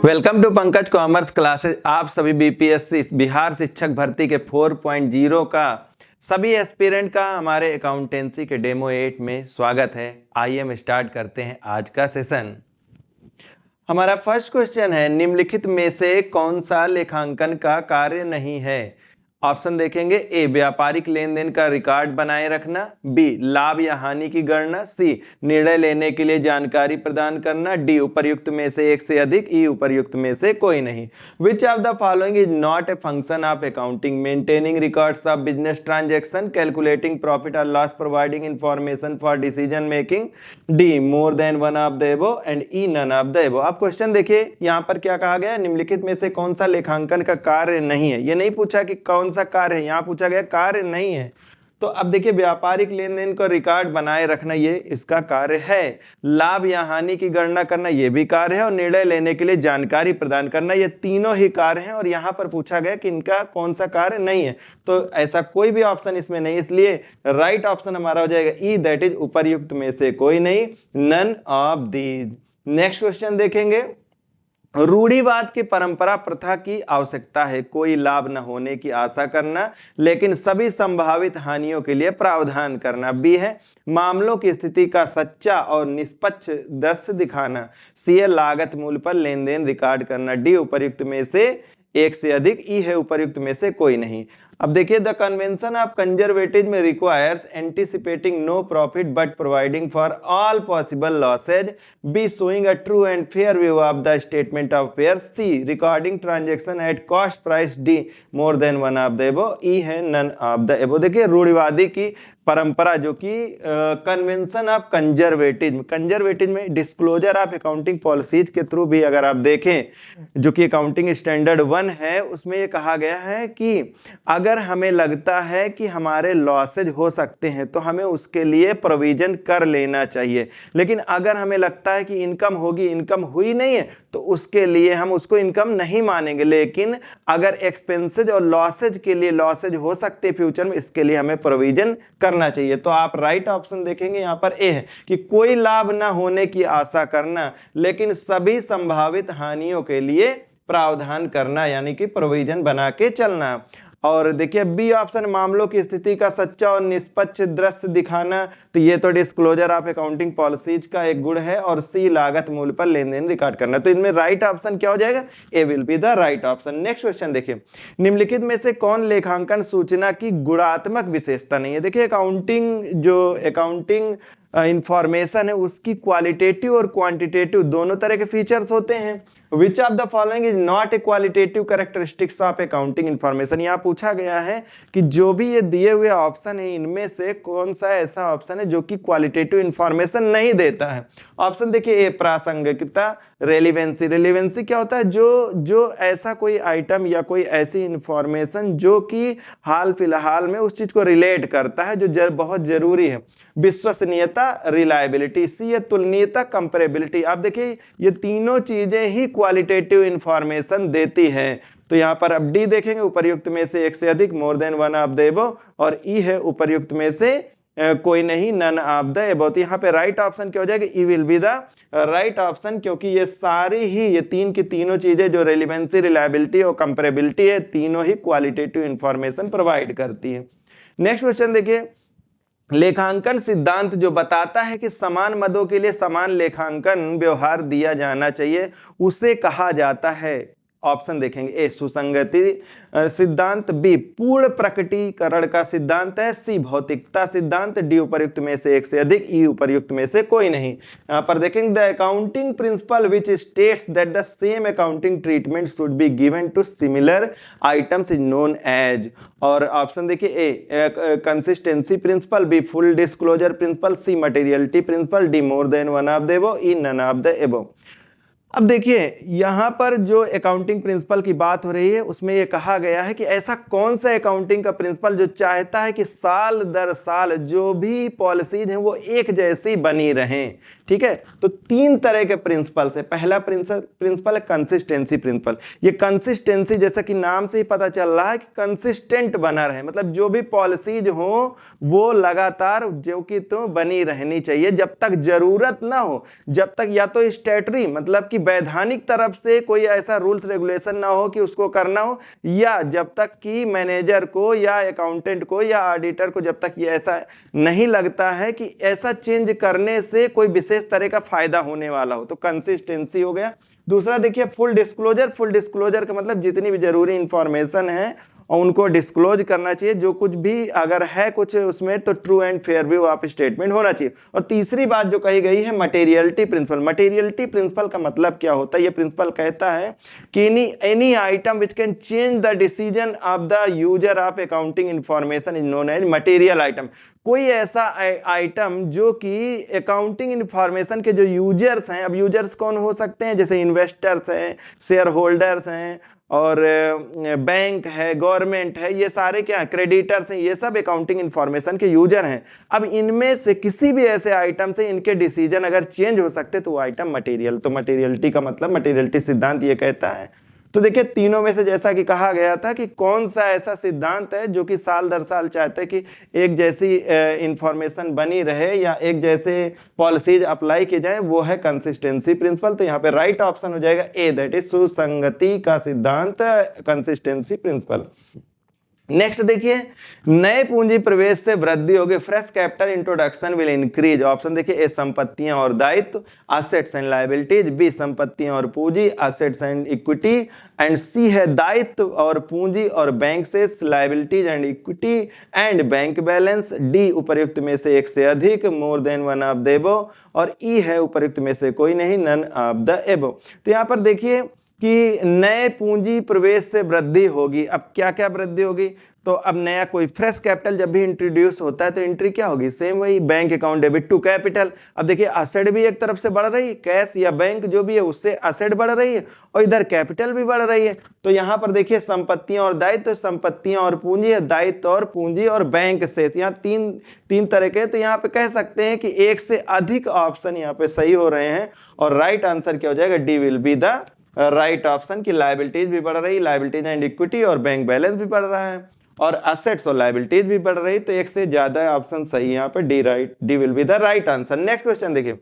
Welcome to Pankaj commerce classes. आप सभी BPSC Bihar शिक्षक भर्ती के 4.0 का सभी एस्पिरेंट का हमारे अकाउंटेंसी के डेमो 8 में स्वागत है। आइए हम स्टार्ट करते हैं आज का सेशन। हमारा फर्स्ट क्वेश्चन है, निम्नलिखित में से कौन सा लेखांकन का कार्य नहीं है? ऑप्शन देखेंगे, ए व्यापारिक लेन देन का रिकॉर्ड बनाए रखना, बी लाभ या हानि की गणना, सी निर्णय लेने के लिए जानकारी प्रदान करना, डी उपर्युक्त में से एक से अधिक, ई उपर्युक्त में से कोई नहीं। Which of the following is not a function of accounting? Maintaining records of business transaction, calculating profit और loss, providing information for decision making, D more than one of the above and E none of the above. आप question देखिए, यहाँ पर क्या कहा गया, निम्नलिखित में से कौन सा लेखांकन का कार्य नहीं है। ये नहीं पूछा कि कौन सा कार्य है, यहाँ पूछा गया कार्य नहीं है। तो अब देखिए, व्यापारिक लेन देन का रिकॉर्ड बनाए रखना ये इसका कार्य है, लाभ या हानि की गणना करना ये भी कार्य है, और निर्णय लेने के लिए जानकारी प्रदान करना ये तीनों ही कार्य हैं। और यहाँ पर पूछा गया कि इनका कौन सा कार्य नहीं है, तो ऐसा कोई भी ऑप्शन इसमें नहीं, इसलिए राइट ऑप्शन हमारा हो जाएगा ई, दैट इज उपर्युक्त में से कोई नहीं, none of these. Next question देखेंगे, रूढ़िवाद की परंपरा प्रथा की आवश्यकता है कोई लाभ न होने की आशा करना, लेकिन सभी संभावित हानियों के लिए प्रावधान करना। बी है मामलों की स्थिति का सच्चा और निष्पक्ष दृश्य दिखाना, सी है लागत मूल्य पर लेन देन रिकॉर्ड करना, डी उपर्युक्त में से एक से अधिक, ई है उपर्युक्त में से कोई नहीं। अब देखिए, द कन्वेंशन ऑफ कंजर्वेटिज्म में requires anticipating no profit but providing for all possible losses, B showing a true and fair view of the statement of fair, C recording transaction at cost price, D more than one of the above, E है none of the एबो। देखिए, रूढ़िवादी की परंपरा जो कि convention of conservatism में disclosure of accounting policies के थ्रू भी अगर आप देखें, जो कि अकाउंटिंग स्टैंडर्ड 1 है, उसमें ये कहा गया है कि अगर हमें लगता है कि हमारे लॉसेज हो सकते हैं तो हमें उसके लिए प्रोविजन कर लेना चाहिए, लेकिन अगर हमें लगता है कि इनकम होगी, इनकम हुई नहीं है, तो उसके लिए हम उसको इनकम नहीं मानेंगे। लेकिन अगर एक्सपेंसेज और लॉसेज के लिए लॉसेज हो सकते हैं फ्यूचर में, इसके लिए हमें प्रोविजन करना चाहिए। तो आप राइट ऑप्शन देखेंगे, यहाँ पर ए है कि कोई लाभ ना होने की आशा करना, लेकिन सभी संभावित हानियों के लिए प्रावधान करना, यानी कि प्रोविजन बना के चलना। और देखिए, बी ऑप्शन मामलों की स्थिति का सच्चा और निष्पक्ष दृश्य दिखाना, तो ये तो डिस्क्लोजर ऑफ अकाउंटिंग पॉलिसीज का एक गुण है, और सी लागत मूल्य पर लेन देन रिकॉर्ड करना। तो इनमें राइट ऑप्शन क्या हो जाएगा, A will be the right option. Next question देखिए, निम्नलिखित में से कौन लेखांकन सूचना की गुणात्मक विशेषता नहीं है? देखिए, अकाउंटिंग इंफॉर्मेशन है, उसकी क्वालिटेटिव और क्वांटिटेटिव दोनों तरह के फीचर्स होते हैं। विच of the following is not A qualitative characteristics of accounting information? यहाँ पूछा गया है कि जो भी ये दिए हुए ऑप्शन है, इनमें से कौन सा ऐसा ऑप्शन है जो कि क्वालिटेटिव इंफॉर्मेशन नहीं देता है? ऑप्शन देखिए, ए प्रासंगिकता, रेलिवेंसी क्या होता है, जो ऐसा कोई आइटम या कोई ऐसी इंफॉर्मेशन जो कि हाल फिलहाल में उस चीज को रिलेट करता है, जो बहुत जरूरी है। विश्वसनीयता, रिलायबिलिटी, सी है तुलनीयता, कंपेरेबिलिटी। आप देखिए, ये तीनों चीजें ही क्वालिटेटिव इंफॉर्मेशन देती हैं। तो यहाँ पर अब डी देखेंगे, उपर्युक्त में से एक से अधिक, more than one of the एबो, और ई है उपर्युक्त में से कोई नहीं, नन ऑफ द एबो। तो यहाँ पे राइट ऑप्शन क्या हो जाएगा, E will be the right option, क्योंकि ये सारी ही ये तीन की तीनों चीजें जो रेलिवेंसी, रिलायबिलिटी और कंपेरेबिलिटी है, तीनों ही क्वालिटेटिव इंफॉर्मेशन प्रोवाइड करती है। नेक्स्ट क्वेश्चन देखिए, लेखांकन सिद्धांत जो बताता है कि समान मदों के लिए समान लेखांकन व्यवहार दिया जाना चाहिए, उसे कहा जाता है। ऑप्शन देखेंगे, ए सुसंगति सिद्धांत, बी पूर्ण प्रकटीकरण का सिद्धांत है, सी भौतिकता सिद्धांत, डी उपर्युक्त में से एक से अधिक, ई उपर्युक्त में से कोई नहीं। यहाँ पर देखेंगे, the accounting principle which states that the same accounting treatment should be given to similar items is known as. और ऑप्शन देखिए, A consistency principle, B full disclosure principle, C materiality principle, D more than one of the above, E none of the एबो। अब देखिए, यहाँ पर जो accounting principle की बात हो रही है, उसमें ये कहा गया है कि ऐसा कौन सा अकाउंटिंग का प्रिंसिपल जो चाहता है कि साल दर साल जो भी पॉलिसीज हैं वो एक जैसी बनी रहें। ठीक है, तो तीन तरह के प्रिंसिपल है। पहला प्रिंसिपल है कंसिस्टेंसी प्रिंसिपल। ये कंसिस्टेंसी जैसा कि नाम से ही पता चल रहा है कि कंसिस्टेंट बना रहे, मतलब जो भी पॉलिसीज हो वो लगातार जो कि तो बनी रहनी चाहिए जब तक जरूरत ना हो, जब तक या तो स्टैट्यूटरी मतलब कि वैधानिक तरफ से कोई ऐसा रूल्स रेगुलेशन ना हो कि उसको करना हो, या जब तक कि मैनेजर को या अकाउंटेंट को या ऑडिटर को जब तक ये ऐसा नहीं लगता है कि ऐसा चेंज करने से कोई विशेष तरह का फायदा होने वाला हो। तो कंसिस्टेंसी हो गया। दूसरा देखिए फुल डिस्क्लोजर। फुल डिस्क्लोजर का मतलब जितनी भी जरूरी इंफॉर्मेशन है और उनको डिस्क्लोज करना चाहिए, जो कुछ भी अगर है कुछ उसमें तो true and fair view of statement होना चाहिए। और तीसरी बात जो कही गई है मटेरियलिटी प्रिंसिपल। मटेरियलिटी प्रिंसिपल का मतलब क्या होता है? ये प्रिंसिपल कहता है कि any item which can change the decision of the user of accounting information is known as material item. कोई ऐसा आइटम जो कि अकाउंटिंग इंफॉर्मेशन के जो यूजर्स हैं, अब यूजर्स कौन हो सकते हैं? जैसे इन्वेस्टर्स हैं, शेयर होल्डर्स हैं, और बैंक है, गवर्नमेंट है, ये सारे क्या है? क्रेडिटर्स हैं। ये सब अकाउंटिंग इंफॉर्मेशन के यूजर हैं। अब इनमें से किसी भी ऐसे आइटम से इनके डिसीजन अगर चेंज हो सकते तो वो आइटम मटेरियल। तो मटेरियलिटी का मतलब, मटेरियलिटी सिद्धांत ये कहता है। तो देखिए तीनों में से जैसा कि कहा गया था कि कौन सा ऐसा सिद्धांत है जो कि साल दर साल चाहते हैं कि एक जैसी इंफॉर्मेशन बनी रहे या एक जैसे पॉलिसीज अप्लाई की जाए, वो है कंसिस्टेंसी प्रिंसिपल। तो यहाँ पे राइट ऑप्शन हो जाएगा ए, दैट इज सुसंगति का सिद्धांत, कंसिस्टेंसी प्रिंसिपल। नेक्स्ट देखिए, नए पूंजी प्रवेश से वृद्धि होगी। Fresh capital introduction will increase. Option देखिए ए संपत्तियां और दायित्व, एसेट्स एंड लायबिलिटीज, बी संपत्तियां और पूंजी, एसेट्स एंड इक्विटी, एंड सी है दायित्व और पूंजी और बैंक से liabilities and equity and bank balance, D उपर्युक्त में से एक से अधिक, more than one of the above, और ई है उपर्युक्त में से कोई नहीं, नन ऑफ द एबव। तो यहाँ पर देखिए कि नए पूंजी प्रवेश से वृद्धि होगी। अब क्या क्या वृद्धि होगी? तो अब नया कोई फ्रेश कैपिटल जब भी इंट्रोड्यूस होता है तो एंट्री क्या होगी? सेम वही, bank account debit to capital. अब देखिए असेट भी एक तरफ से बढ़ रही है, कैश या बैंक जो भी है उससे असेट बढ़ रही है, और इधर कैपिटल भी बढ़ रही है। तो यहाँ पर देखिए संपत्तियां और दायित्व, संपत्तियां और पूंजी है, दायित्व और पूंजी और बैंक से, यहाँ तीन तरह के। तो यहाँ पे कह सकते हैं कि एक से अधिक ऑप्शन यहाँ पे सही हो रहे हैं, और राइट आंसर क्या हो जाएगा? D will be the right option की लायबिलिटीज भी बढ़ रही, लायबिलिटीज एंड इक्विटी, और बैंक बैलेंस भी बढ़ रहा है, और एसेट्स और लायबिलिटीज भी बढ़ रही। तो एक से ज्यादा ऑप्शन सही यहाँ पे, D will be the right answer. Next question देखिए,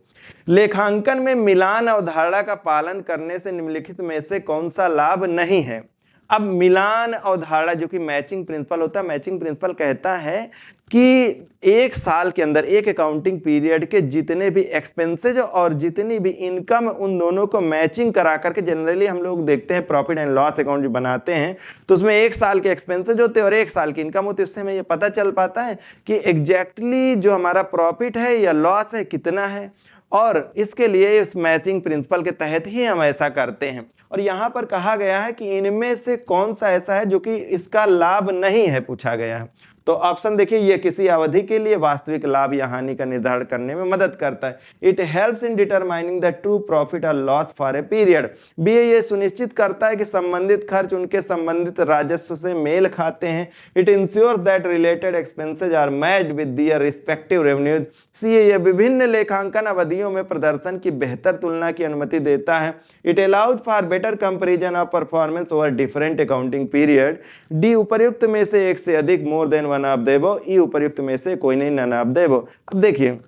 लेखांकन में मिलान अवधारणा का पालन करने से निम्नलिखित में से कौन सा लाभ नहीं है? अब मिलान अवधारणा जो कि मैचिंग प्रिंसिपल होता है, मैचिंग प्रिंसिपल कहता है कि एक साल के अंदर एक अकाउंटिंग पीरियड के जितने भी एक्सपेंसेज और जितनी भी इनकम, उन दोनों को मैचिंग करा करके, जनरली हम लोग देखते हैं प्रॉफिट एंड लॉस अकाउंट जो बनाते हैं तो उसमें एक साल के एक्सपेंसेज होते हैं और एक साल की इनकम होती है। उससे हमें ये पता चल पाता है कि एग्जैक्टली जो हमारा प्रॉफिट है या लॉस है कितना है, और इसके लिए इस मैचिंग प्रिंसिपल के तहत ही हम ऐसा करते हैं। और यहाँ पर कहा गया है कि इनमें से कौन सा ऐसा है जो कि इसका लाभ नहीं है, पूछा गया है। तो ऑप्शन देखिए, ये किसी अवधि के लिए वास्तविक लाभ या हानि का निर्धारण करने में मदद करता है। It helps in determining the true profit और loss for a period. B, ये सुनिश्चित करता है कि संबंधित खर्च उनके संबंधित राजस्व से मेल खाते हैं। It ensures that related expenses are matched with their respective revenues. C, ये विभिन्न लेखांकन अवधियों में प्रदर्शन की बेहतर तुलना की अनुमति देता है। It allows for better comparison of performance over different accounting period. D, उपर्युक्त में से एक से अधिक, more than one of the above. E, उपर्युक्त में से कोई नहीं, नन ऑफ द अबव। अब देखिए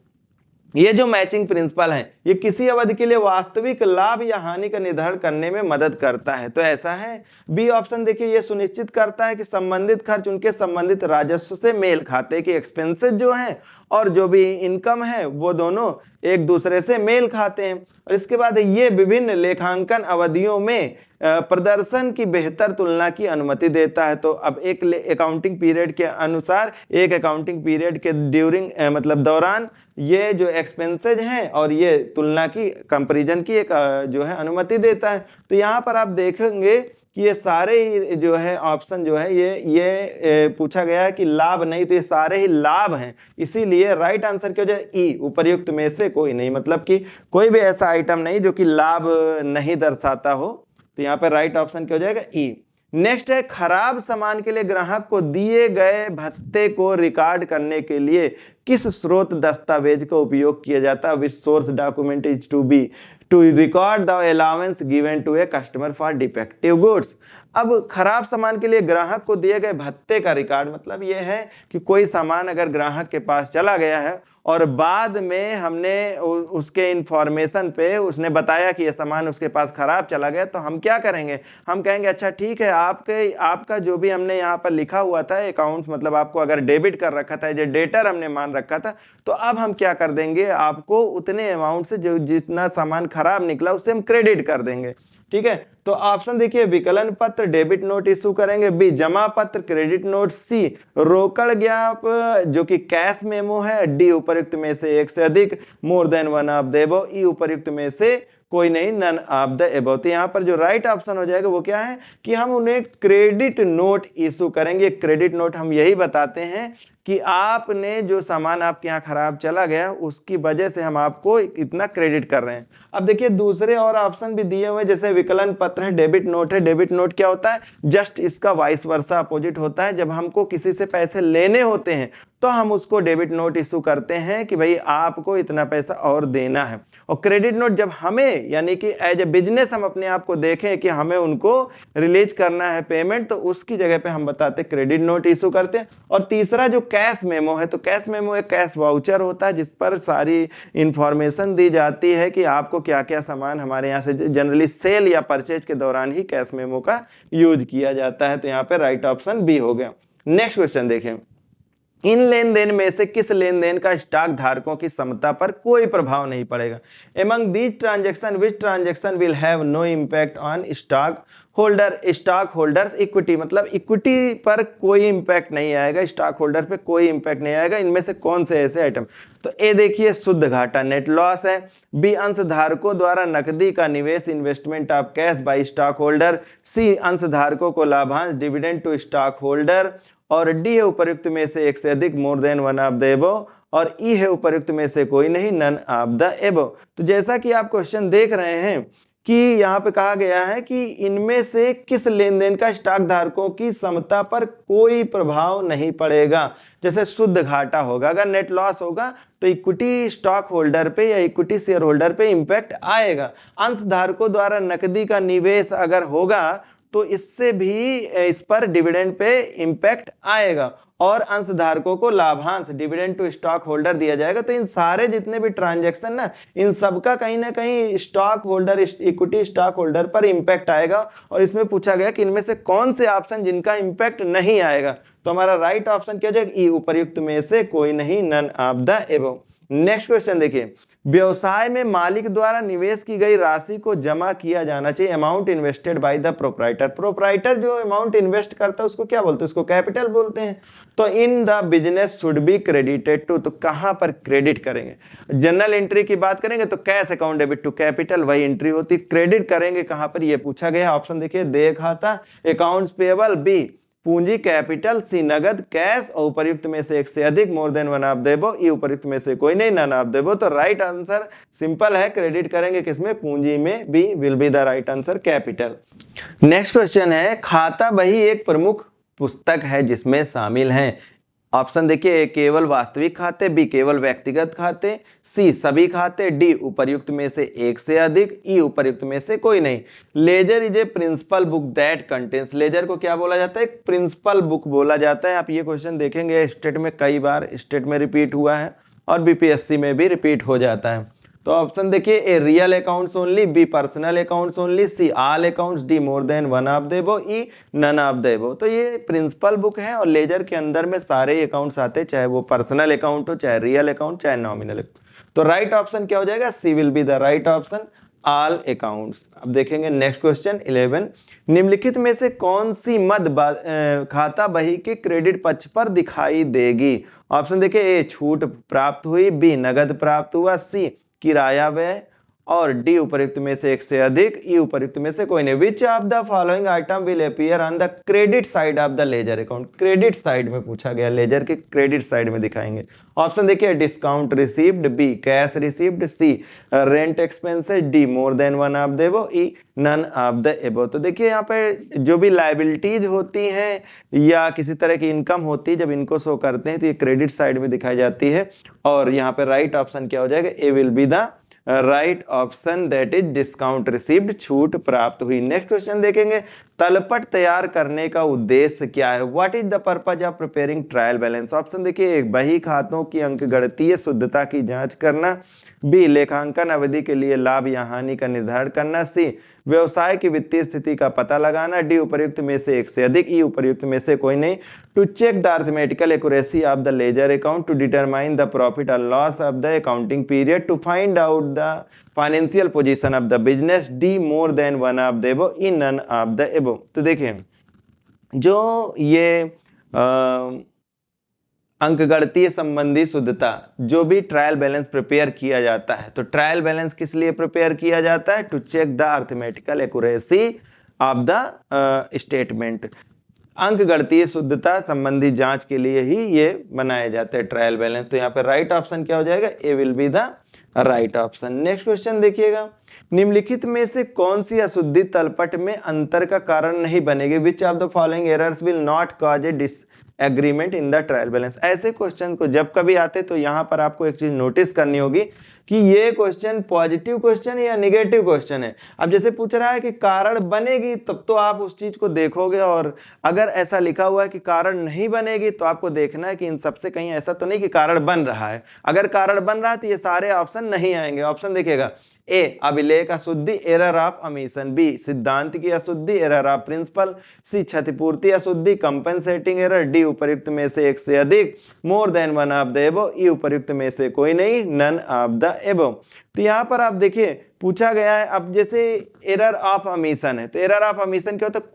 ये जो मैचिंग प्रिंसिपल है ये किसी अवधि के लिए वास्तविक लाभ या हानि का निर्धारण करने में मदद करता है, तो ऐसा है। बी ऑप्शन देखिए, ये सुनिश्चित करता है कि संबंधित खर्च उनके संबंधित राजस्व से मेल खाते, कि एक्सपेंसेस जो हैं और जो भी इनकम है वो दोनों एक दूसरे से मेल खाते हैं। और इसके बाद ये विभिन्न लेखांकन अवधियों में प्रदर्शन की बेहतर तुलना की अनुमति देता है। तो अब एक अकाउंटिंग पीरियड के अनुसार, एक अकाउंटिंग पीरियड के ड्यूरिंग मतलब दौरान ये जो एक्सपेंसेज हैं और ये तुलना की, कंपैरिजन की एक जो है अनुमति देता है। तो यहाँ पर आप देखेंगे कि ये सारे ही जो है ऑप्शन जो है ये पूछा गया है कि लाभ नहीं, तो ये सारे ही लाभ हैं। इसीलिए राइट आंसर क्या हो जाए? ई, उपर्युक्त में से कोई नहीं, मतलब कि कोई भी ऐसा आइटम नहीं जो कि लाभ नहीं दर्शाता हो। तो यहाँ पर राइट ऑप्शन क्या हो जाएगा? ई। नेक्स्ट है, खराब सामान के लिए ग्राहक को दिए गए भत्ते को रिकॉर्ड करने के लिए किस स्रोत दस्तावेज का उपयोग किया जाता है? Which source document is to to record the allowance given to a customer for defective goods. अब खराब सामान के लिए ग्राहक को दिए गए भत्ते का रिकॉर्ड, मतलब ये है कि कोई सामान अगर ग्राहक के पास चला गया है और बाद में हमने उसके इंफॉर्मेशन पे उसने बताया कि ये सामान उसके पास खराब चला गया, तो हम क्या करेंगे, हम कहेंगे अच्छा ठीक है, आपका जो भी हमने यहाँ पर लिखा हुआ था अकाउंट, मतलब आपको अगर डेबिट कर रखा था, जो डेटर हमने मान रखा था, तो अब हम क्या कर देंगे, आपको उतने अमाउंट से जो जितना सामान खराब निकला उससे हम क्रेडिट कर देंगे। ठीक है, तो ऑप्शन देखिए, विकलन पत्र डेबिट नोट इशू करेंगे, बी जमा पत्र क्रेडिट नोट, सी रोकड़ ज्ञाप जो कि कैश मेमो है, डी उपर्युक्त में से एक से अधिक more than one of the above, E उपर्युक्त में से कोई नहीं नन ऑफ द अबव। तो यहाँ पर जो राइट ऑप्शन हो जाएगा वो क्या है कि हम उन्हें क्रेडिट नोट इशू करेंगे। क्रेडिट नोट हम यही बताते हैं कि आपने जो सामान आपके यहाँ खराब चला गया उसकी वजह से हम आपको इतना क्रेडिट कर रहे हैं। अब देखिए दूसरे और ऑप्शन भी दिए हुए, जैसे विकलन पत्र है, डेबिट नोट है। डेबिट नोट क्या होता है, जस्ट इसका वाइस वर्सा अपोजिट होता है। जब हमको किसी से पैसे लेने होते हैं तो हम उसको डेबिट नोट इशू करते हैं कि भाई आपको इतना पैसा और देना है। और क्रेडिट नोट जब हमें यानी कि एज ए बिजनेस हम अपने आप को देखें कि हमें उनको रिलीज करना है पेमेंट, तो उसकी जगह पे हम बताते क्रेडिट नोट इशू करते हैं। और तीसरा जो कैश मेमो है, तो कैश मेमो एक कैश वाउचर होता है जिस पर सारी इंफॉर्मेशन दी जाती है कि आपको क्या क्या सामान हमारे यहाँ से जनरली सेल या परचेज के दौरान ही कैश मेमो का यूज किया जाता है। तो यहाँ पे राइट ऑप्शन बी हो गया। नेक्स्ट क्वेश्चन देखें, इन लेन देन में से किस लेन देन का स्टॉक धारकों की समता पर कोई प्रभाव नहीं पड़ेगा। Among these transaction which transaction will have no impact on stock holders equity, मतलब इक्विटी पर कोई इंपैक्ट नहीं आएगा, स्टॉक होल्डर पे कोई इंपैक्ट नहीं आएगा। इनमें से कौन से ऐसे आइटम, तो ए देखिए शुद्ध घाटा नेट लॉस है, बी अंशधारकों द्वारा नकदी का निवेश investment of cash by stock holder, C अंशधारकों को लाभांश डिविडेंड टू स्टॉक होल्डर, और डी है उपर्युक्त में से एक से अधिक more than one of the above, और ई है उपर्युक्त में से कोई नहीं नन ऑफ द अबव। तो जैसा कि आप क्वेश्चन देख रहे हैं कि यहाँ पे कहा गया है कि इनमें से किस लेन देन का स्टॉक धारकों की समता पर कोई प्रभाव नहीं पड़ेगा। जैसे शुद्ध घाटा होगा, अगर नेट लॉस होगा तो इक्विटी स्टॉक होल्डर पे या इक्विटी शेयर होल्डर पे इंपैक्ट आएगा। अंशधारकों द्वारा नकदी का निवेश अगर होगा तो इससे भी इस पर डिविडेंड पे इंपैक्ट आएगा, और अंशधारकों को लाभांश डिविडेंड टू स्टॉक होल्डर दिया जाएगा। तो इन सारे जितने भी ट्रांजैक्शन ना, इन सबका कहीं ना कहीं stock holder equity stock holder पर इंपैक्ट आएगा। और इसमें पूछा गया कि इनमें से कौन से ऑप्शन जिनका इंपैक्ट नहीं आएगा, तो हमारा राइट ऑप्शन क्या हो जाएगा, ई उपर्युक्त में से कोई नहीं none of the above. Next question देखिए, व्यवसाय में मालिक द्वारा निवेश की गई राशि को जमा किया जाना चाहिए, amount invested by the proprietor. Proprietor जो अमाउंट इन्वेस्ट करता है उसको क्या बोलते हैं, उसको कैपिटल बोलते हैं। तो in the business should be credited to, तो कहां पर क्रेडिट करेंगे, जनरल एंट्री की बात करेंगे तो cash account debit to capital वही एंट्री होती, क्रेडिट करेंगे कहां पर, ये पूछा गया। ऑप्शन देखिए, देय खाता अकाउंट्स पेएबल, बी पूंजी कैपिटल, सी नगद कैश, और उपर्युक्त में से एक से अधिक more than one of the above, E उपर्युक्त में से कोई नहीं नन ऑफ द अबव। तो राइट आंसर सिंपल है, क्रेडिट करेंगे किसमें, पूंजी में, B will be the right answer capital. Next question है, खाता बही एक प्रमुख पुस्तक है जिसमें शामिल हैं। ऑप्शन देखिए, ए केवल वास्तविक खाते, बी केवल व्यक्तिगत खाते, सी सभी खाते, डी उपर्युक्त में से एक से अधिक, ई उपर्युक्त में से कोई नहीं। Ledger is a principal book that contains, ledger को क्या बोला जाता है, एक प्रिंसिपल बुक बोला जाता है। आप ये क्वेश्चन देखेंगे स्टेट में कई बार स्टेट में रिपीट हुआ है और बीपीएससी में भी रिपीट हो जाता है। तो ऑप्शन देखिए, A real accounts only, B personal accounts only, C all accounts, D more than one of the above, E none of the above. तो ये प्रिंसिपल बुक है और लेजर के अंदर में सारे अकाउंट्स आते हैं, चाहे वो पर्सनल अकाउंट हो, चाहे रियल अकाउंट, चाहे नॉमिनल अकाउंट। तो राइट ऑप्शन क्या हो जाएगा, C will be the right option, all accounts. अब देखेंगे नेक्स्ट क्वेश्चन 11, निम्नलिखित में से कौन सी मद खाता बही के क्रेडिट पक्ष पर दिखाई देगी। ऑप्शन देखिए, ए छूट प्राप्त हुई, बी नगद प्राप्त हुआ, सी किराया व्यय, और डी उपर्युक्त में से एक से अधिक, ई उपर्युक्त में से कोई नहीं। Which of the following item will appear on the credit side of the ledger account, credit side में पूछा गया, लेजर के क्रेडिट साइड में दिखाएंगे। ऑप्शन देखिए, discount received, B cash received, C rent expenses, D more than one of the above, E none of the above. तो देखिए यहाँ पे जो भी लायबिलिटीज होती हैं या किसी तरह की इनकम होती है, जब इनको शो करते हैं तो ये क्रेडिट साइड में दिखाई जाती है। और यहाँ पे राइट ऑप्शन क्या हो जाएगा, A will be the right option, that is discount received, छूट प्राप्त हुई। नेक्स्ट क्वेश्चन देखेंगे, तलपट तैयार करने का उद्देश्य क्या है? What is the purpose of preparing trial balance? Option देखिए, एक बही खातों की अंकगणितीय शुद्धता की जांच करना, बी लेखांकन अवधि के लिए लाभ या हानि का निर्धारण करना, सी व्यवसाय की वित्तीय स्थिति का पता लगाना, डी उपर्युक्त में से एक से अधिक, ई उपर्युक्त में से कोई नहीं। To check the arithmetical accuracy of the ledger account, to determine the profit और loss of the accounting period, to find out the financial position of the business, D more than one of the above, E none of the above. तो देखिए, जो ये अंकगणितीय संबंधी शुद्धता, जो भी ट्रायल बैलेंस प्रिपेयर किया जाता है, तो ट्रायल बैलेंस किस लिए प्रिपेयर किया जाता है? To check the arithmetical accuracy of the statement. अंकगणितीय शुद्धता संबंधी जांच के लिए ही ये बनाए जाते हैं ट्रायल बैलेंस। तो यहाँ पे राइट ऑप्शन क्या हो जाएगा? A will be the right option. Next question देखिएगा, निम्नलिखित में से कौन सी अशुद्धि तलपट में अंतर का कारण नहीं बनेगी? विच of the following errors will not cause A disagreement in the trial balance? ऐसे क्वेश्चन को जब कभी आते तो यहाँ पर आपको एक चीज नोटिस करनी होगी कि ये क्वेश्चन पॉजिटिव क्वेश्चन है या निगेटिव क्वेश्चन है। अब जैसे पूछ रहा है कि कारण बनेगी, तब तो आप उस चीज को देखोगे, और अगर ऐसा लिखा हुआ है कि कारण नहीं बनेगी तो आपको देखना है कि इन सबसे कहीं ऐसा तो नहीं कि कारण बन रहा है। अगर कारण बन रहा है तो ये सारे ऑप्शन नहीं आएंगे। ऑप्शन देखिएगा, ए अभिलेख अशुद्धि, एरर ऑफ अमीशन, बी सिद्धांत की अशुद्धि, एरर ऑफ प्रिंसिपल, सी क्षतिपूर्ति अशुद्धि, कंपेंसेटिंग एरर, डी उपर्युक्त में से एक से अधिक, more than one of the above, E उपर्युक्त में से कोई नहीं, नन ऑफ द एबव। तो यहाँ पर आप देखिए पूछा गया है, अब जैसे एरर ऑफ अमीशन है, तो एरर ऑफ अमीशन क्या होता है?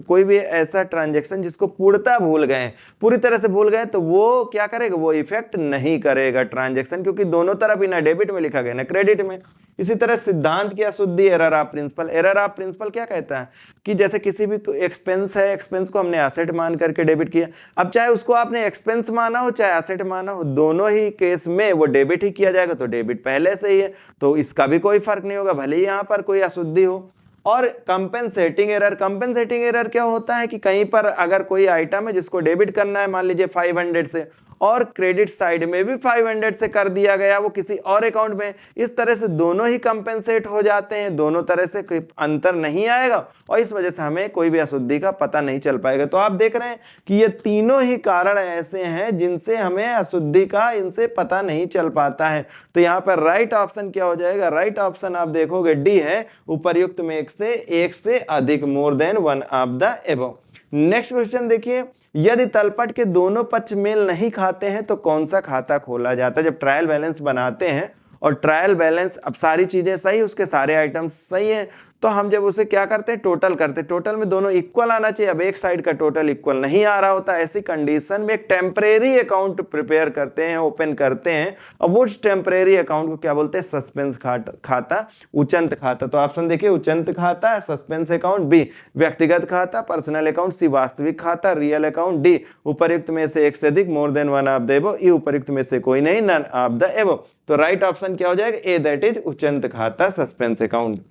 कोई भी ऐसा ट्रांजैक्शन जिसको पूर्णतः भूल गए, पूरी तरह से भूल गए, तो वो क्या करेगा? वो इफेक्ट नहीं करेगा ट्रांजैक्शन, क्योंकि दोनों तरफ ही ना डेबिट में लिखा गया ना क्रेडिट में। इसी तरह सिद्धांत की अशुद्धि, error of principle. Error of principle क्या कहता है कि जैसे किसी भी एक्सपेंस है, एक्सपेंस को हमने एसेट मान करके डेबिट किया, अब चाहे उसको आपने एक्सपेंस माना हो चाहे एसेट माना हो, दोनों ही केस में वो डेबिट ही किया जाएगा, तो डेबिट पहले से ही है, तो इसका भी कोई फर्क नहीं होगा, भले ही यहाँ पर कोई अशुद्धि हो। और कंपेंसेटिंग एरर, कंपेंसेटिंग एरर क्या होता है कि कहीं पर अगर कोई आइटम है जिसको डेबिट करना है, मान लीजिए 500 से, और क्रेडिट साइड में भी 500 से कर दिया गया वो किसी और अकाउंट में, इस तरह से दोनों ही कंपेंसेट हो जाते हैं, दोनों तरह से कोई अंतर नहीं आएगा, और इस वजह से हमें कोई भी अशुद्धि का पता नहीं चल पाएगा। तो आप देख रहे हैं कि ये तीनों ही कारण ऐसे हैं जिनसे हमें अशुद्धि का इनसे पता नहीं चल पाता है। तो यहाँ पर राइट ऑप्शन क्या हो जाएगा? राइट ऑप्शन आप देखोगे डी है, उपर्युक्त में एक से अधिक, more than one of the above. Next question देखिए, यदि तलपट के दोनों पक्ष मेल नहीं खाते हैं तो कौन सा खाता खोला जाता है? जब ट्रायल बैलेंस बनाते हैं और ट्रायल बैलेंस, अब सारी चीजें सही, उसके सारे आइटम्स सही हैं, तो हम जब उसे क्या करते हैं? टोटल करते हैं। टोटल में दोनों इक्वल आना चाहिए। अब एक साइड का टोटल इक्वल नहीं आ रहा होता, ऐसी कंडीशन में एक टेम्परेरी अकाउंट प्रिपेयर करते हैं, ओपन करते हैं, और वो टेम्परेरी अकाउंट को क्या बोलते हैं? सस्पेंस खाता, उचंत खाता। तो ऑप्शन देखिए, उचंत खाता, सस्पेंस अकाउंट, बी व्यक्तिगत खाता, पर्सनल अकाउंट, सी वास्तविक खाता, रियल अकाउंट, डी उपर्युक्त में से एक से अधिक, more than one of the above, E उपर्युक्त में से कोई नहीं, नन ऑफ द एबव। तो राइट ऑप्शन क्या हो जाएगा? ए, दैट इज उचंत खाता, सस्पेंस अकाउंट।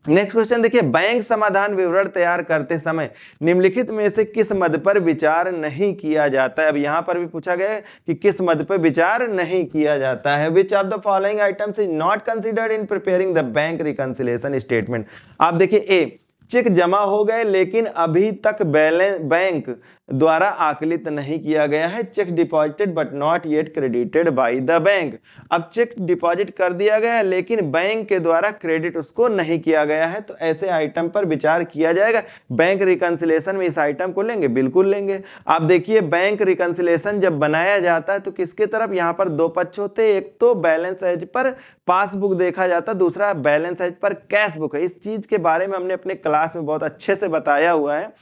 नेक्स्ट क्वेश्चन देखिए, बैंक समाधान विवरण तैयार करते समय निम्नलिखित में से किस मद पर विचार नहीं किया जाता है? अब यहां पर भी पूछा गया है कि किस मद पर विचार नहीं किया जाता है। Which of the following items is not considered in preparing the bank reconciliation statement? आप देखिए, ए चेक जमा हो गए लेकिन अभी तक बैलेंस बैंक द्वारा आकलित नहीं किया गया है, check deposited but not yet credited bye the bank. अब चेक डिपॉजिट कर दिया गया है लेकिन बैंक के द्वारा क्रेडिट उसको नहीं किया गया है, तो ऐसे आइटम पर विचार किया जाएगा। बैंक रिकंसिलेशन में इस आइटम को लेंगे, बिल्कुल लेंगे। आप देखिए, बैंक रिकंसिलेशन जब बनाया जाता है तो किसके तरफ? यहाँ पर दो पक्ष होते हैं, एक तो बैलेंस एज पर पासबुक देखा जाता है, दूसरा balance as per cash book है। इस चीज के बारे में हमने अपने क्लास में बहुत अच्छे से बताया हुआ है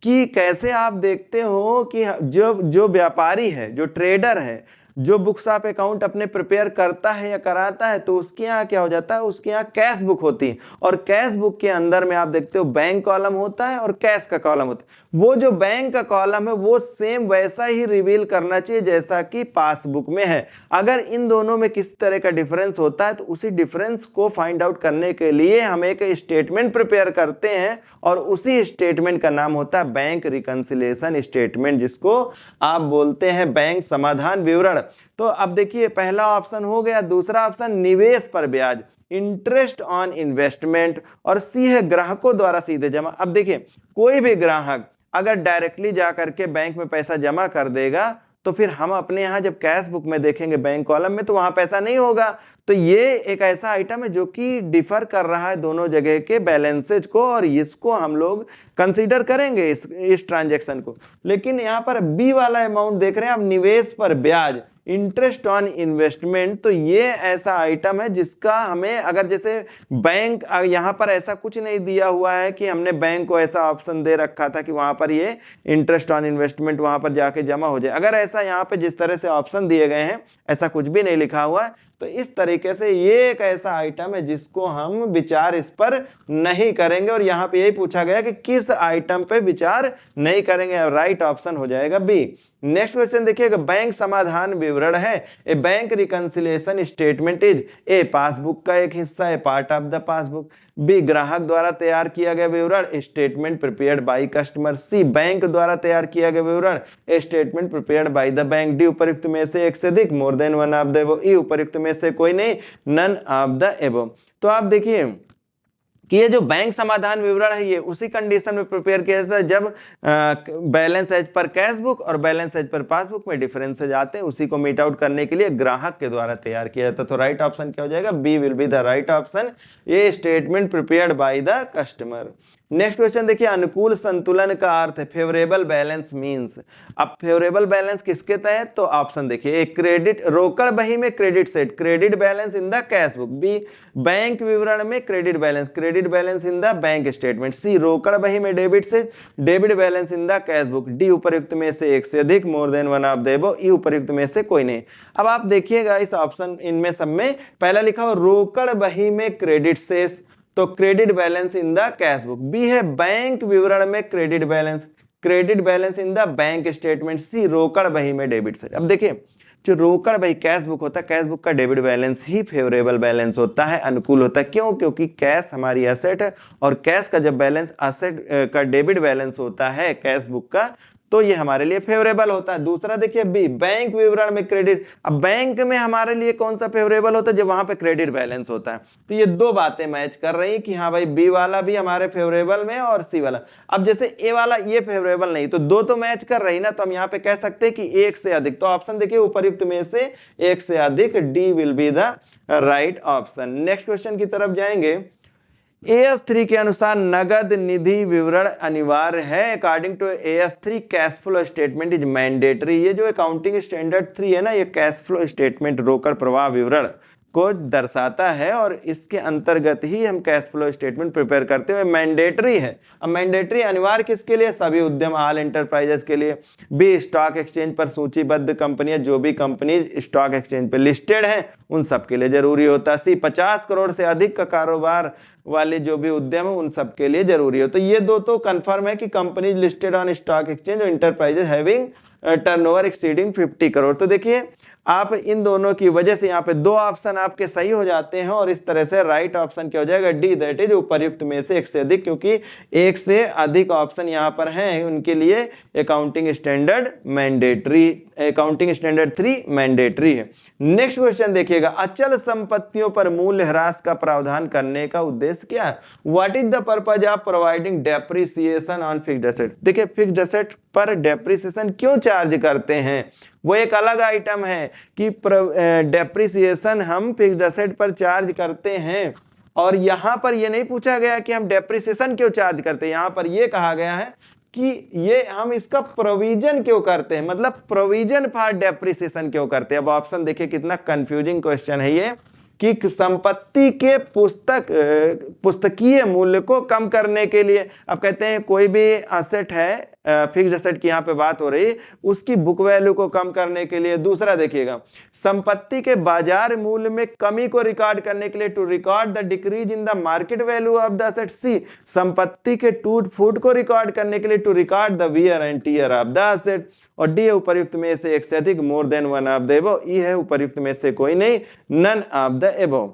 कि कैसे आप देखते हो कि जो व्यापारी है, जो ट्रेडर है, जो बुक्स ऑफ अकाउंट अपने प्रिपेयर करता है या कराता है, तो उसके यहाँ क्या हो जाता है? उसके यहाँ कैश बुक होती है, और कैश बुक के अंदर में आप देखते हो बैंक कॉलम होता है और कैश का कॉलम होता है। वो जो बैंक का कॉलम है वो सेम वैसा ही रिवील करना चाहिए जैसा कि पासबुक में है। अगर इन दोनों में किस तरह का डिफरेंस होता है तो उसी डिफरेंस को फाइंड आउट करने के लिए हम एक स्टेटमेंट प्रिपेयर करते हैं, और उसी स्टेटमेंट का नाम होता है बैंक रिकंसिलिएशन स्टेटमेंट, जिसको आप बोलते हैं बैंक समाधान विवरण। तो अब देखिए पहला ऑप्शन हो गया, दूसरा ऑप्शन निवेश पर ब्याज, इंटरेस्ट ऑन इन्वेस्टमेंट, और सी है ग्राहकों द्वारा सीधे जमा। अब देखिए कोई भी ग्राहक अगर डायरेक्टली जा करके बैंक में पैसा जमा कर देगा तो फिर हम अपने यहाँ जब कैश बुक में देखेंगे बैंक कॉलम में तो वहां पैसा नहीं होगा। तो ये एक ऐसा आइटम है जो कि डिफर कर रहा है दोनों जगह के बैलेंसेज को, और इसको हम लोग कंसीडर करेंगे इस ट्रांजैक्शन को। लेकिन यहाँ पर बी वाला अमाउंट देख रहे हैं आप, निवेश पर ब्याज, इंटरेस्ट ऑन इन्वेस्टमेंट, तो ये ऐसा आइटम है जिसका हमें, अगर जैसे बैंक यहाँ पर ऐसा कुछ नहीं दिया हुआ है कि हमने बैंक को ऐसा ऑप्शन दे रखा था कि वहां पर ये इंटरेस्ट ऑन इन्वेस्टमेंट वहां पर जाके जमा हो जाए, अगर ऐसा यहाँ पे जिस तरह से ऑप्शन दिए गए हैं ऐसा कुछ भी नहीं लिखा हुआ है, तो इस तरीके से ये एक ऐसा आइटम है जिसको हम विचार इस पर नहीं करेंगे। और यहाँ पे यही पूछा गया कि किस आइटम पे विचार नहीं करेंगे, राइट ऑप्शन हो जाएगा बी। नेक्स्ट क्वेश्चन देखिएगा, बैंक समाधान विवरण है, A bank reconciliation statement is, A passbook का एक हिस्सा है, part of the passbook, B ग्राहक द्वारा तैयार किया गया विवरण, statement prepared by customer, C bank द्वारा तैयार किया गया विवरण, A statement prepared by the bank, D उपयुक्त में से एक से अधिक, more than one of the above, E उपयुक्त में से कोई नहीं, नन ऑफ द एबव। तो आप देखिए कि ये जो बैंक समाधान विवरण है ये उसी कंडीशन में प्रिपेयर किया जाता है जब balance as per cash book और बैलेंस एज पर पासबुक में डिफरेंसेज आते हैं, उसी को मीट आउट करने के लिए ग्राहक के द्वारा तैयार किया जाता है। तो राइट ऑप्शन क्या हो जाएगा, B will be the right option, ये statement prepared by the customer. Next question देखिए, अनुकूल संतुलन का अर्थ है, फेवरेबल बैलेंस मींस। अब फेवरेबल बैलेंस किसके तहत, तो ऑप्शन देखिए, एक क्रेडिट रोकड़ बही में क्रेडिट सेट, credit balance in the cash book, B bank विवरण में credit balance in the bank statement, C रोकड़ बही में डेबिट सेट, debit balance in the cash book, D उपयुक्त में से एक से अधिक, more than one of the above, E उपयुक्त में से कोई नहीं। अब आप देखिएगा इस ऑप्शन इनमें सब में पहला लिखा हो रोकड़ बही में क्रेडिट शेष, तो credit balance in the cash book, B है बैंक विवरण में credit balance in the bank statement, C रोकड़ बही में डेबिट सेट। अब देखिए जो रोकड़ बही कैश बुक होता है, कैश बुक का डेबिट बैलेंस ही फेवरेबल बैलेंस होता है, अनुकूल होता है। क्यों, क्योंकि कैश हमारी एसेट है और कैश का जब बैलेंस एसेट का डेबिट बैलेंस होता है कैश बुक का, तो ये हमारे लिए फेवरेबल होता है। दूसरा देखिए बी बैंक विवरण में क्रेडिट, अब बैंक में हमारे लिए कौन सा फेवरेबल होता है, जब वहां पे क्रेडिट बैलेंस होता है। तो ये दो बातें मैच कर रही हैं कि हाँ भाई बी वाला भी हमारे फेवरेबल में और सी वाला। अब जैसे ए वाला ये फेवरेबल नहीं, तो दो तो मैच कर रही ना, तो हम यहाँ पे कह सकते हैं कि एक से अधिक, तो ऑप्शन देखिए उपयुक्त में से एक से अधिक, D will be the right option. Next question की तरफ जाएंगे, AS3 के अनुसार नगद निधि विवरण अनिवार्य है, according to AS3 cash flow statement is mandatory. ये जो अकाउंटिंग स्टैंडर्ड 3 है ना, ये कैश फ्लो स्टेटमेंट रोकड़ प्रवाह विवरण को दर्शाता है और इसके अंतर्गत ही हम कैश फ्लो स्टेटमेंट प्रिपेयर करते हुए मैंडेटरी है। अब मैंडेटरी अनिवार्य किसके लिए, सभी उद्यम ऑल एंटरप्राइजेस के लिए। बी स्टॉक एक्सचेंज पर सूचीबद्ध कंपनियां, जो भी कंपनी स्टॉक एक्सचेंज पर लिस्टेड हैं उन सब के लिए जरूरी होता है। सी 50 करोड़ से अधिक का कारोबार वाले जो भी उद्यम है उन सब के लिए जरूरी हो। तो ये दो तो कंफर्म है कि company listed on stock exchange और enterprises having turnover exceeding 50 crore. तो देखिए आप इन दोनों की वजह से यहाँ पे दो ऑप्शन आपके सही हो जाते हैं और इस तरह से राइट ऑप्शन क्या हो जाएगा, डी, दैट इज उपर्युक्त में से एक से अधिक, क्योंकि एक से अधिक ऑप्शन यहाँ पर हैं उनके लिए accounting standard mandatory, accounting standard 3 mandatory है। नेक्स्ट क्वेश्चन देखिएगा, अचल संपत्तियों पर मूल्य ह्रास का प्रावधान करने का उद्देश्य क्या है, what is the purpose of providing depreciation on fixed asset. देखिए फिक्स्ड एसेट पर डेप्रिसिएशन क्यों चार्ज करते हैं, वो एक अलग आइटम है कि डेप्रिसिएशन हम फिक्स्ड एसेट पर चार्ज करते हैं, और यहां पर ये नहीं पूछा गया कि हम डेप्रिसिएशन क्यों चार्ज करते हैं, यहां पर ये कहा गया है कि ये हम इसका प्रोविजन क्यों करते हैं, मतलब प्रोविजन फॉर डेप्रिसिएशन क्यों करते हैं। अब ऑप्शन देखिए कितना कंफ्यूजिंग क्वेश्चन है ये, कि संपत्ति के पुस्तकीय मूल्य को कम करने के लिए। अब कहते हैं कोई भी एसेट है, फिक्स्ड एसेट की यहाँ पे बात हो रही है, उसकी बुक वैल्यू को कम करने के लिए। दूसरा देखिएगा, संपत्ति के बाजार मूल्य में कमी को रिकॉर्ड करने के लिए, to record the decrease in the market value of the asset. C संपत्ति के टूट फूट को रिकॉर्ड करने के लिए, to record the wear and tear of the asset. और डी है उपर्युक्त में से एक से अधिक, more than one of the above. E है उपर्युक्त में से कोई नहीं, नन ऑफ द एबव।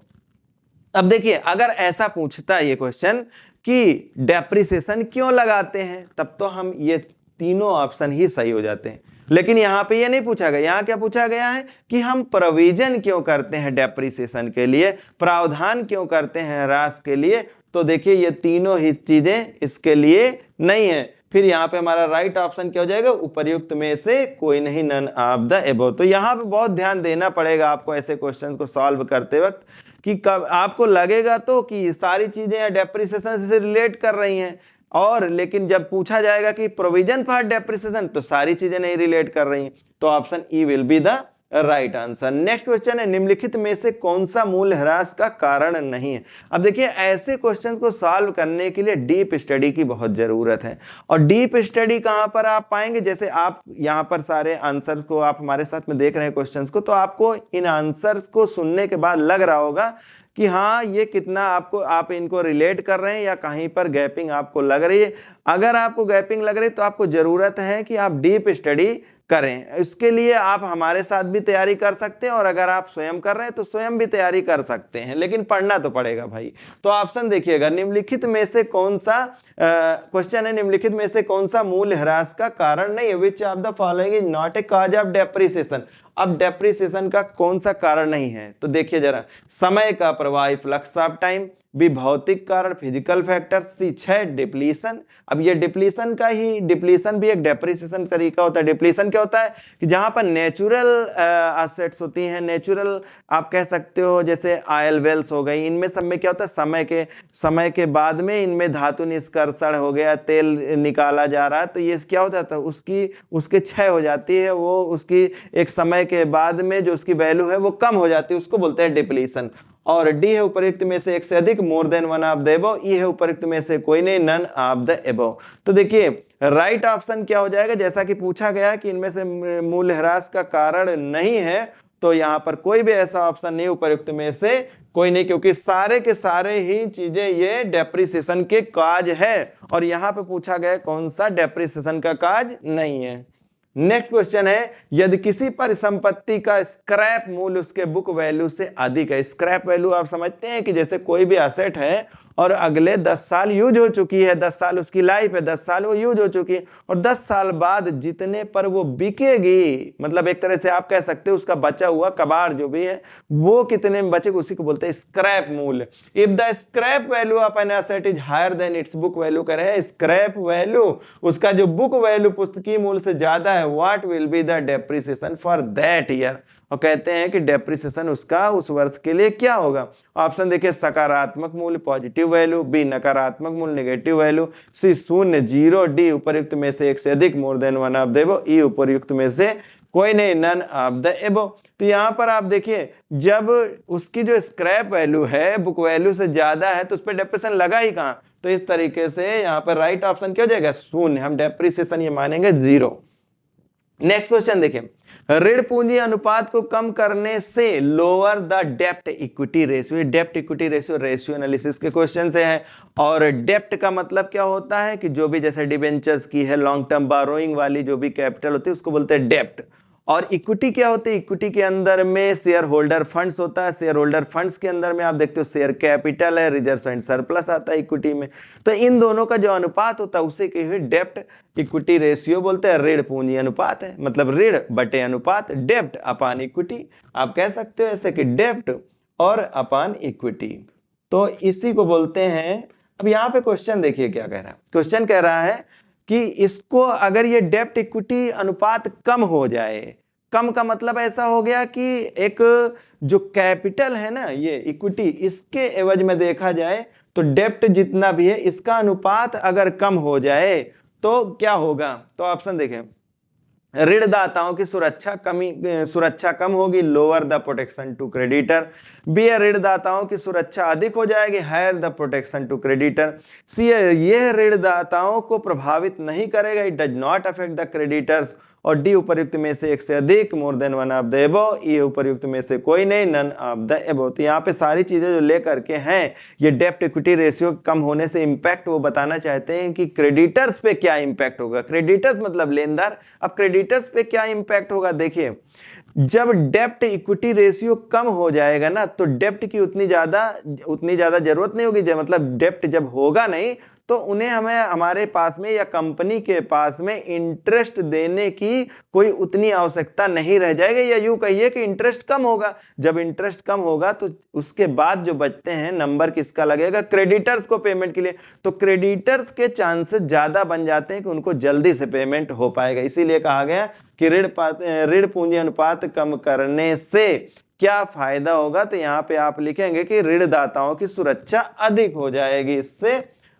अब देखिए अगर ऐसा पूछता है ये क्वेश्चन कि डेप्रिसिएशन क्यों लगाते हैं, तब तो हम ये तीनों ऑप्शन ही सही हो जाते हैं। लेकिन यहाँ पे ये नहीं पूछा गया। यहाँ क्या पूछा गया है कि हम प्रोविजन क्यों करते हैं डेप्रिसिएशन के लिए, प्रावधान क्यों करते हैं ह्रास के लिए। तो देखिए ये तीनों ही चीजें इसके लिए नहीं है। फिर यहाँ पे हमारा राइट ऑप्शन क्या हो जाएगा, उपर्युक्त में से कोई नहीं, नन ऑफ द एबव। तो यहाँ पे बहुत ध्यान देना पड़ेगा आपको ऐसे क्वेश्चन को सॉल्व करते वक्त कि कब आपको लगेगा तो कि सारी चीजें डेप्रिसिएशन से रिलेट कर रही हैं, और लेकिन जब पूछा जाएगा कि प्रोविजन फॉर डेप्रिसिएशन तो सारी चीजें नहीं रिलेट कर रही। तो option E will be the right answer. Next question है, निम्नलिखित में से कौन सा मूल्य ह्रास का कारण नहीं है। अब देखिए ऐसे क्वेश्चंस को सॉल्व करने के लिए डीप स्टडी की बहुत जरूरत है। और डीप स्टडी कहां पर आप पाएंगे, जैसे आप यहां पर सारे आंसर्स को आप हमारे साथ में देख रहे हैं क्वेश्चंस को, तो आपको इन आंसर्स को सुनने के बाद लग रहा होगा कि हाँ ये कितना आपको, आप इनको रिलेट कर रहे हैं या कहीं पर गैपिंग आपको लग रही है। अगर आपको गैपिंग लग रही है तो आपको जरूरत है कि आप डीप स्टडी करें। इसके लिए आप हमारे साथ भी तैयारी कर सकते हैं, और अगर आप स्वयं कर रहे हैं तो स्वयं भी तैयारी कर सकते हैं, लेकिन पढ़ना तो पड़ेगा भाई। तो ऑप्शन देखिएगा, निम्नलिखित में से कौन सा क्वेश्चन है, निम्नलिखित में से कौन सा मूल्य ह्रास का कारण नहीं है, which of the following is not A cause of depreciation. अब डेप्रिसिएशन का कौन सा कारण नहीं है, तो देखिए जरा, समय का प्रवाह फ्लक्स ऑफ टाइम, बी भौतिक कारण फिजिकल फैक्टर, सी 6 डिप्लीशन। अब ये डिप्लीशन का ही, डिप्लीशन भी एक डेप्रिसिएशन तरीका होता है। डिप्लीशन क्या होता है कि जहां पर नेचुरल एसेट्स होती हैं, नेचुरल आप कह सकते हो, जैसे ऑयल वेल्स हो गई, इनमें सब में क्या होता है, समय के बाद में इनमें धातु निष्कर्षण हो गया, तेल निकाला जा रहा है, तो ये क्या होता है, उसके क्षय हो जाती है, वो उसकी एक समय के बाद में जो उसकी वैल्यू है वो कम हो जाती है, उसको बोलते हैं डिप्लीशन। और डी है उपयुक्त में से एक से अधिक, more than one of the above. E है उपयुक्त में से कोई नहीं, नन ऑफ द एबव। तो देखिए राइट ऑप्शन क्या हो जाएगा, जैसा कि पूछा गया कि इनमें से मूल्य ह्रास का कारण नहीं है, तो यहाँ पर कोई भी ऐसा ऑप्शन नहीं, उपयुक्त में से कोई नहीं, क्योंकि सारे के सारे ही चीजें ये डेप्रिसिएशन के काज है, और यहाँ पे पूछा गया कौन सा डेप्रिसिएशन का काज नहीं है। नेक्स्ट क्वेश्चन है, यदि किसी परिसंपत्ति का स्क्रैप मूल्य उसके बुक वैल्यू से अधिक है। स्क्रैप वैल्यू आप समझते हैं कि जैसे कोई भी एसेट है और अगले 10 साल यूज हो चुकी है, 10 साल उसकी लाइफ है, 10 साल वो यूज हो चुकी है, और 10 साल बाद जितने पर वो बिकेगी, मतलब एक तरह से आप कह सकते हो उसका बचा हुआ कबाड़ जो भी है वो कितने में बचेगा, उसी को बोलते हैं स्क्रैप मूल्य। If the scrap value of an asset is higher than its book value, करें स्क्रैप वैल्यू उसका जो बुक वैल्यू पुस्तकीय मूल्य से ज्यादा है, what will be the depreciation for that year. और कहते हैं कि डेप्रिसिएशन उसका उस वर्ष के लिए क्या होगा। ऑप्शन देखिए, सकारात्मक मूल्य पॉजिटिव वैल्यू, बी नकारात्मक मूल्य नेगेटिव वैल्यू, सी 0 0, डी उपयुक्त में से एक से अधिक, more than one of the above, E उपयुक्त में से कोई नहीं, नन ऑफ द एबव। तो यहाँ पर आप देखिए, जब उसकी जो स्क्रैप वैल्यू है बुक वैल्यू से ज्यादा है तो उस पर डेप्रिसिएशन लगा ही कहाँ। तो इस तरीके से यहाँ पर राइट ऑप्शन क्या हो जाएगा, 0। हम डेप्रिसिएशन ये मानेंगे 0। नेक्स्ट क्वेश्चन देखिए, ऋण पूंजी अनुपात को कम करने से लोअर द डेप्ट इक्विटी रेशियो। डेप्ट इक्विटी रेशियो एनालिसिस के क्वेश्चन से है। और डेप्ट का मतलब क्या होता है कि जो भी जैसे डिबेंचर्स की है, लॉन्ग टर्म बारोइंग वाली जो भी कैपिटल होती है उसको बोलते हैं डेप्ट। और इक्विटी क्या होती है, इक्विटी के अंदर में शेयर होल्डर फंड्स होता है, शेयर होल्डर फंड्स के अंदर में आप देखते हो शेयर कैपिटल है, रिजर्व एंड सरप्लस आता है इक्विटी में। तो इन दोनों का जो अनुपात होता है उसे के डेप्ट इक्विटी रेशियो बोलते हैं। ऋण पूंजी अनुपात है, मतलब ऋण बटे अनुपात, डेप्ट अपॉन इक्विटी, आप कह सकते हो ऐसे कि डेप्ट और अपॉन इक्विटी, तो इसी को बोलते हैं। अब यहाँ पे क्वेश्चन देखिए क्या कह रहा है, क्वेश्चन कह रहा है कि इसको अगर ये डेप्ट इक्विटी अनुपात कम हो जाए, कम का मतलब ऐसा हो गया कि एक जो कैपिटल है ना, ये इक्विटी, इसके एवज में देखा जाए तो डेप्ट जितना भी है इसका अनुपात अगर कम हो जाए तो क्या होगा। तो ऑप्शन देखें, ऋणदाताओं की सुरक्षा कम होगी, lower the protection to creditor. B ऋणदाताओं की सुरक्षा अधिक हो जाएगी, higher the protection to creditor. C यह ऋणदाताओं को प्रभावित नहीं करेगा, it does not affect the creditors. और डी उपर्युक्त में से एक से अधिक, more than one of the above. E उपर्युक्त में से कोई नहीं, नन ऑफ द एबव। तो यहाँ पे सारी चीजें जो लेकर के हैं, ये डेप्ट इक्विटी रेशियो कम होने से इंपैक्ट वो बताना चाहते हैं कि क्रेडिटर्स पे क्या इंपैक्ट होगा। क्रेडिटर्स मतलब लेनदार। अब क्रेडिटर्स पे क्या इंपैक्ट होगा, देखिए जब डेप्ट इक्विटी रेशियो कम हो जाएगा ना, तो डेप्ट की उतनी ज्यादा जरूरत नहीं होगी, मतलब डेप्ट जब होगा नहीं तो उन्हें हमें हमारे पास में या कंपनी के पास में इंटरेस्ट देने की कोई उतनी आवश्यकता नहीं रह जाएगी, या यूं कहिए कि इंटरेस्ट कम होगा। जब इंटरेस्ट कम होगा तो उसके बाद जो बचते हैं नंबर किसका लगेगा, क्रेडिटर्स को पेमेंट के लिए। तो क्रेडिटर्स के चांसेस ज्यादा बन जाते हैं कि उनको जल्दी से पेमेंट हो पाएगा। इसीलिए कहा गया कि ऋण पूंजी अनुपात कम करने से क्या फायदा होगा, तो यहाँ पे आप लिखेंगे कि ऋणदाताओं की सुरक्षा अधिक हो जाएगी, इससे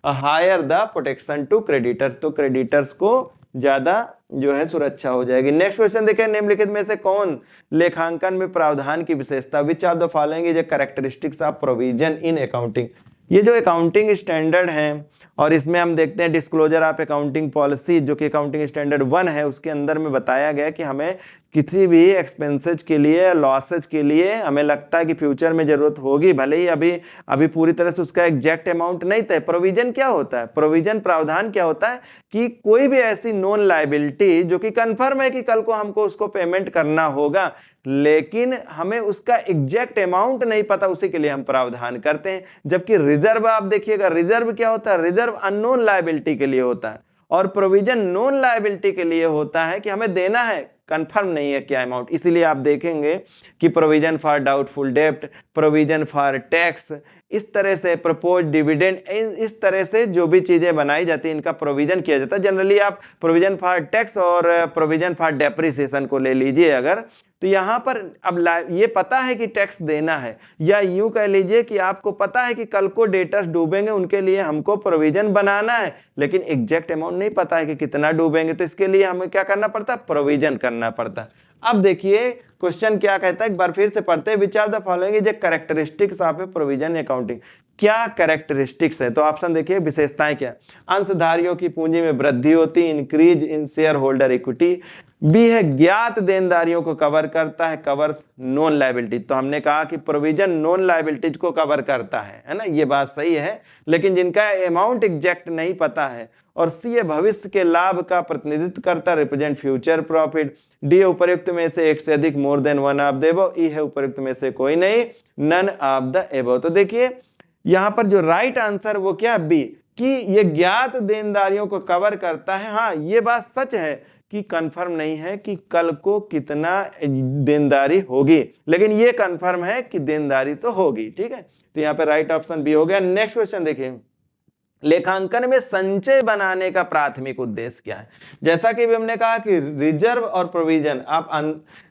higher the protection to creditor, तो क्रेडिटर्स को ज्यादा जो है सुरक्षा हो जाएगी। नेक्स्ट क्वेश्चन देखिए, निम्नलिखित में से कौन लेखांकन में प्रावधान की विशेषता, विच of the following is a characteristics of provision in accounting. ये जो अकाउंटिंग स्टैंडर्ड है और इसमें हम देखते हैं डिस्क्लोजर ऑफ अकाउंटिंग पॉलिसी जो कि अकाउंटिंग स्टैंडर्ड 1 है, उसके अंदर में बताया गया कि हमें किसी भी एक्सपेंसेज के लिए, लॉसेज के लिए हमें लगता है कि फ्यूचर में जरूरत होगी, भले ही अभी पूरी तरह से उसका एग्जैक्ट अमाउंट नहीं तय। प्रोविजन क्या होता है, प्रोविजन प्रावधान क्या होता है कि कोई भी ऐसी नॉन लायबिलिटी जो कि कंफर्म है कि कल को हमको उसको पेमेंट करना होगा, लेकिन हमें उसका एग्जैक्ट अमाउंट नहीं पता, उसी के लिए हम प्रावधान करते हैं। जबकि रिजर्व आप देखिएगा, रिजर्व क्या होता है, रिजर्व अननोन लायबिलिटी के लिए होता है, और प्रोविजन नॉन लायबिलिटी के लिए होता है कि हमें देना है, कंफर्म नहीं है क्या अमाउंट। इसीलिए आप देखेंगे कि प्रोविजन फॉर डाउटफुल डेब्ट, प्रोविजन फॉर टैक्स, इस तरह से प्रपोज डिविडेंड, इस तरह से जो भी चीजें बनाई जाती है इनका प्रोविजन किया जाता है। जनरली आप प्रोविजन फॉर टैक्स और प्रोविजन फॉर डेप्रिसिएशन को ले लीजिए अगर, तो यहाँ पर अब ये पता है कि टैक्स देना है, या यूं कह लीजिए कि आपको पता है कि कल को डेटर्स डूबेंगे, उनके लिए हमको प्रोविजन बनाना है, लेकिन एग्जैक्ट अमाउंट नहीं पता है कि कितना डूबेंगे, तो इसके लिए हमें क्या करना पड़ता है, प्रोविजन करना पड़ता है। अब देखिए क्वेश्चन क्या कहता है, एक बार फिर से पढ़ते हैं, विच of the following is a characteristics of A provision accounting. क्या कैरेक्टरिस्टिक्स है, तो ऑप्शन देखिए विशेषताएं क्या, अंशधारियों की पूंजी में वृद्धि होती, increase in share holder equity. B है ज्ञात देनदारियों को कवर करता है, कवर्स नॉन लायबिलिटीज। तो हमने कहा कि प्रोविजन नॉन लायबिलिटीज को कवर करता है ना, ये बात सही है, लेकिन जिनका अमाउंट एग्जैक्ट नहीं पता है। और सी है भविष्य के लाभ का प्रतिनिधित्व करता, रिप्रेजेंट फ्यूचर प्रॉफिट। डी है उपयुक्त में से एक से अधिक, more than one of the above. E है उपयुक्त में से कोई नहीं, नन ऑफ द अबव। तो देखिए यहाँ पर जो राइट आंसर वो क्या, बी, कि ये ज्ञात देनदारियों को कवर करता है। हाँ, ये बात सच है कि कंफर्म नहीं है कि कल को कितना देनदारी होगी, लेकिन ये कंफर्म है कि देनदारी तो होगी। ठीक है, तो यहाँ पे राइट ऑप्शन बी हो गया। नेक्स्ट क्वेश्चन देखिए, लेखांकन में संचय बनाने का प्राथमिक उद्देश्य क्या है। जैसा कि भी हमने कहा कि रिजर्व और प्रोविजन, आप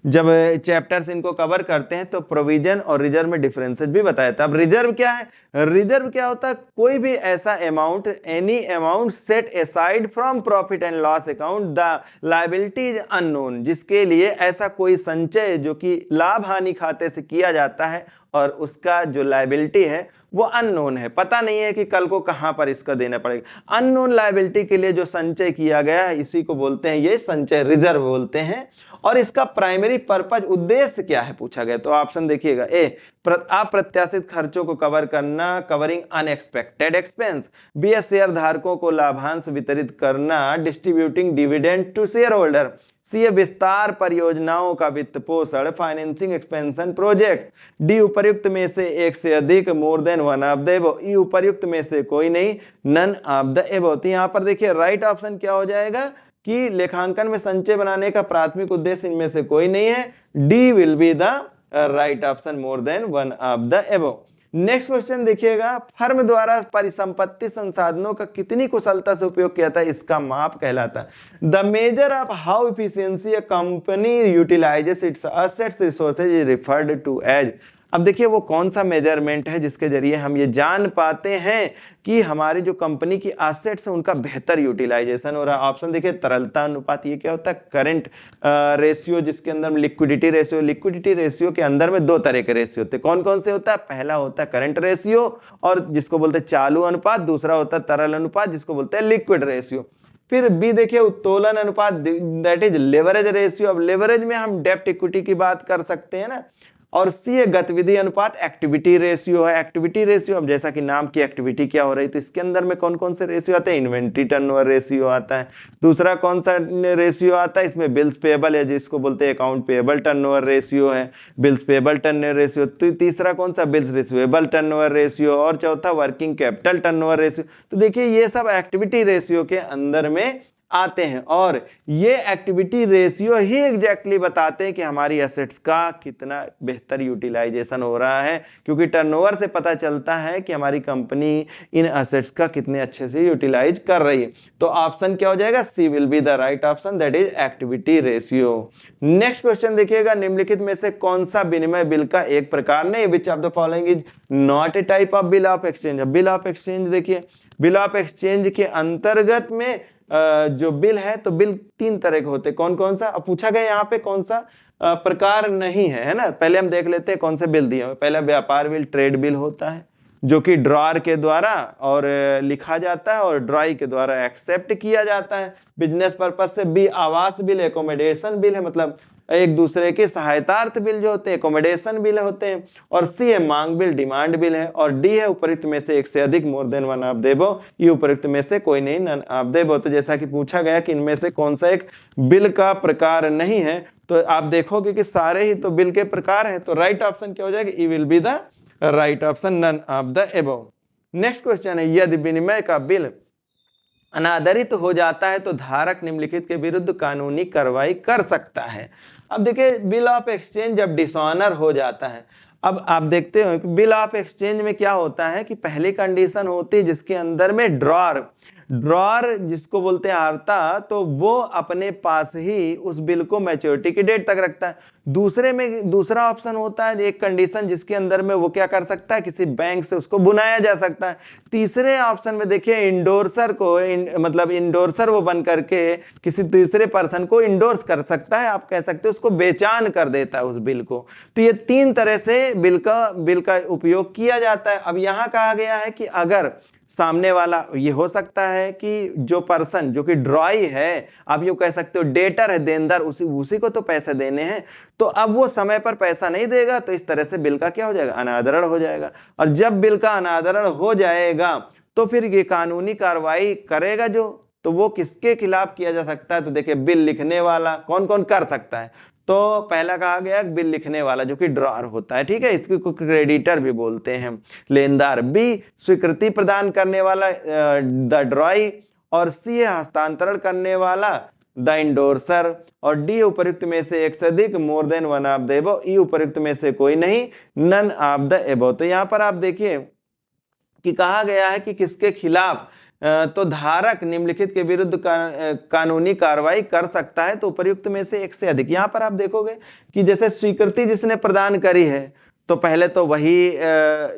जब चैप्टर्स इनको कवर करते हैं तो प्रोविजन और रिजर्व में डिफरेंसेस भी बताया था। अब रिजर्व क्या है, रिजर्व क्या होता है, कोई भी ऐसा amount, any amount set aside from profit and loss account, the liability is unknown, जिसके लिए ऐसा कोई संचय जो कि लाभ हानि खाते से किया जाता है और उसका जो लायबिलिटी है वो अननोन है, पता नहीं है कि कल को कहां पर इसका देना पड़ेगा। अननोन लायबिलिटी के लिए जो संचय किया गया है इसी को बोलते हैं, ये संचय रिजर्व बोलते हैं। और इसका प्राइमरी पर्पज, उद्देश्य क्या है पूछा गया, तो ऑप्शन देखिएगा, ए अप्रत्याशित खर्चों को कवर करना, covering unexpected expense. B share धारकों को लाभांश वितरित करना, distributing dividend to share holder. C विस्तार परियोजनाओं का वित्त पोषण, फाइनेंसिंग एक्सपेंशन प्रोजेक्ट। डी उपर्युक्त में से एक से अधिक, more than one of the above. E उपर्युक्त में से कोई नहीं, नन ऑफ द अबव। तो यहाँ पर देखिए राइट ऑप्शन क्या हो जाएगा कि लेखांकन में संचय बनाने का प्राथमिक उद्देश्य इनमें से कोई नहीं है, D will be the right option, more than one of the above. Next question देखिएगा, फर्म द्वारा परिसंपत्ति संसाधनों का कितनी कुशलता से उपयोग किया था, इसका माप कहलाता है। The measure of how efficiency a company utilises its assets resources is referred to as. अब देखिए वो कौन सा मेजरमेंट है जिसके जरिए हम ये जान पाते हैं कि हमारी जो कंपनी की एसेट्स है उनका बेहतर यूटिलाइजेशन हो रहा है। ऑप्शन देखिए तरलता अनुपात, ये क्या होता है, करंट रेशियो, जिसके अंदर लिक्विडिटी रेशियो। लिक्विडिटी रेशियो के अंदर में दो तरह के रेशियो होते हैं, कौन कौन से होता है, पहला होता है करंट रेशियो और जिसको बोलते हैं चालू अनुपात, दूसरा होता है तरल अनुपात जिसको बोलते हैं लिक्विड रेशियो। फिर बी देखिए उत्तोलन अनुपात, दैट इज लेवरेज रेशियो। अब लेवरेज में हम डेब्ट इक्विटी की बात कर सकते हैं ना, और सी है गतिविधि अनुपात, एक्टिविटी रेशियो है। एक्टिविटी रेशियो, अब जैसा कि नाम की एक्टिविटी क्या हो रही, तो इसके अंदर में कौन कौन से रेशियो आते हैं, इन्वेंट्री टर्नओवर रेशियो आता है। दूसरा कौन सा रेशियो आता है इसमें, बिल्स पेबल है, जिसको बोलते हैं अकाउंट पेबल टर्नओवर रेशियो है, बिल्स पेबल टर्नओवर रेशियो। तो तीसरा कौन सा, बिल्स रिसीवेबल टर्नओवर रेशियो, और चौथा वर्किंग कैपिटल टर्नओवर रेशियो। तो देखिए ये सब एक्टिविटी रेशियो के अंदर में आते हैं, और ये एक्टिविटी रेशियो ही एग्जैक्टली बताते हैं कि हमारी एसेट्स का कितना बेहतर यूटिलाइजेशन हो रहा है, क्योंकि टर्नओवर से पता चलता है कि हमारी कंपनी इन एसेट्स का कितने अच्छे से यूटिलाइज कर रही है। तो ऑप्शन क्या हो जाएगा, C will be the right option, that is activity ratio. Next question देखिएगा, निम्नलिखित में से कौन सा विनिमय बिल का एक प्रकार नहीं, which of the following is not A type of bill of exchange. Bill of exchange देखिए, बिल ऑफ एक्सचेंज के अंतर्गत में जो बिल है, तो बिल तीन तरह के होते हैं। कौन कौन सा, अब पूछा गया यहाँ पे कौन सा प्रकार नहीं है, है ना। पहले हम देख लेते हैं कौन से बिल दिए। पहला व्यापार बिल, ट्रेड बिल होता है, जो कि ड्रॉअर के द्वारा और लिखा जाता है और ड्रॉई के द्वारा एक्सेप्ट किया जाता है बिजनेस पर्पज से। बी आवास बिल, एकोमोडेशन बिल है, मतलब एक दूसरे के सहायतार्थ बिल जो होते हैं, एकोमोडेशन बिल होते हैं। और सी है मांग बिल, डिमांड बिल है। और डी है उपयुक्त में से एक से अधिक, मोर देन वन ऑफ देबो, ये उपयुक्त में से कोई नहीं, नन ऑफ देबो। तो जैसा कि पूछा गया कि इनमें से कौन सा एक बिल का प्रकार नहीं है, तो आप देखोगे कि सारे ही तो बिल के प्रकार हैं। तो राइट ऑप्शन क्या हो जाएगा, E will be the right option, none of the above. Next question है, यदि विनिमय का बिल अनादरित हो जाता है तो धारक निम्नलिखित के विरुद्ध कानूनी कार्रवाई कर सकता है। अब देखिए बिल ऑफ एक्सचेंज जब डिसऑनर हो जाता है, अब आप देखते हो कि बिल ऑफ एक्सचेंज में क्या होता है कि पहली कंडीशन होती है जिसके अंदर में ड्रॉअर जिसको बोलते हैं हारता, तो वो अपने पास ही उस बिल को मैच्योरिटी की डेट तक रखता है। दूसरा ऑप्शन होता है एक कंडीशन जिसके अंदर में वो क्या कर सकता है, किसी बैंक से उसको बुनाया जा सकता है। तीसरे ऑप्शन में देखिए इंडोर्सर को मतलब इंडोर्सर वो बन करके किसी तीसरे पर्सन को इंडोर्स कर सकता है, आप कह सकते हो उसको बेचान कर देता है उस बिल को। तो ये तीन तरह से बिल का उपयोग किया जाता है। अब यहाँ कहा गया है कि अगर सामने वाला, ये हो सकता है कि जो पर्सन जो कि ड्रॉई है, आप यूं कह सकते हो डेटर है, देनदार, उसी को तो पैसे देने हैं, तो अब वो समय पर पैसा नहीं देगा, तो इस तरह से बिल का क्या हो जाएगा, अनादरण हो जाएगा। और जब बिल का अनादरण हो जाएगा तो फिर ये कानूनी कार्रवाई करेगा जो, तो वो किसके खिलाफ किया जा सकता है, तो देखिए बिल लिखने वाला कौन कौन कर सकता है। तो पहला कहा गया बिल लिखने वाला जो कि ड्रॉअर होता है, ठीक है, इसको क्रेडिटर भी बोलते हैं, लेनदार। बी स्वीकृति प्रदान करने वाला द ड्रॉई, और सी हस्तांतरण करने वाला द इंडोर्सर, और डी उपयुक्त में से एक से अधिक, more than one of the above, E उपयुक्त में से कोई नहीं, नन ऑफ द एबव। तो यहाँ पर आप देखिए कि कहा गया है कि किसके खिलाफ, तो धारक निम्नलिखित के विरुद्ध कानूनी कार्रवाई कर सकता है, तो उपयुक्त में से एक से अधिक। यहाँ पर आप देखोगे कि जैसे स्वीकृति जिसने प्रदान करी है, तो पहले तो वही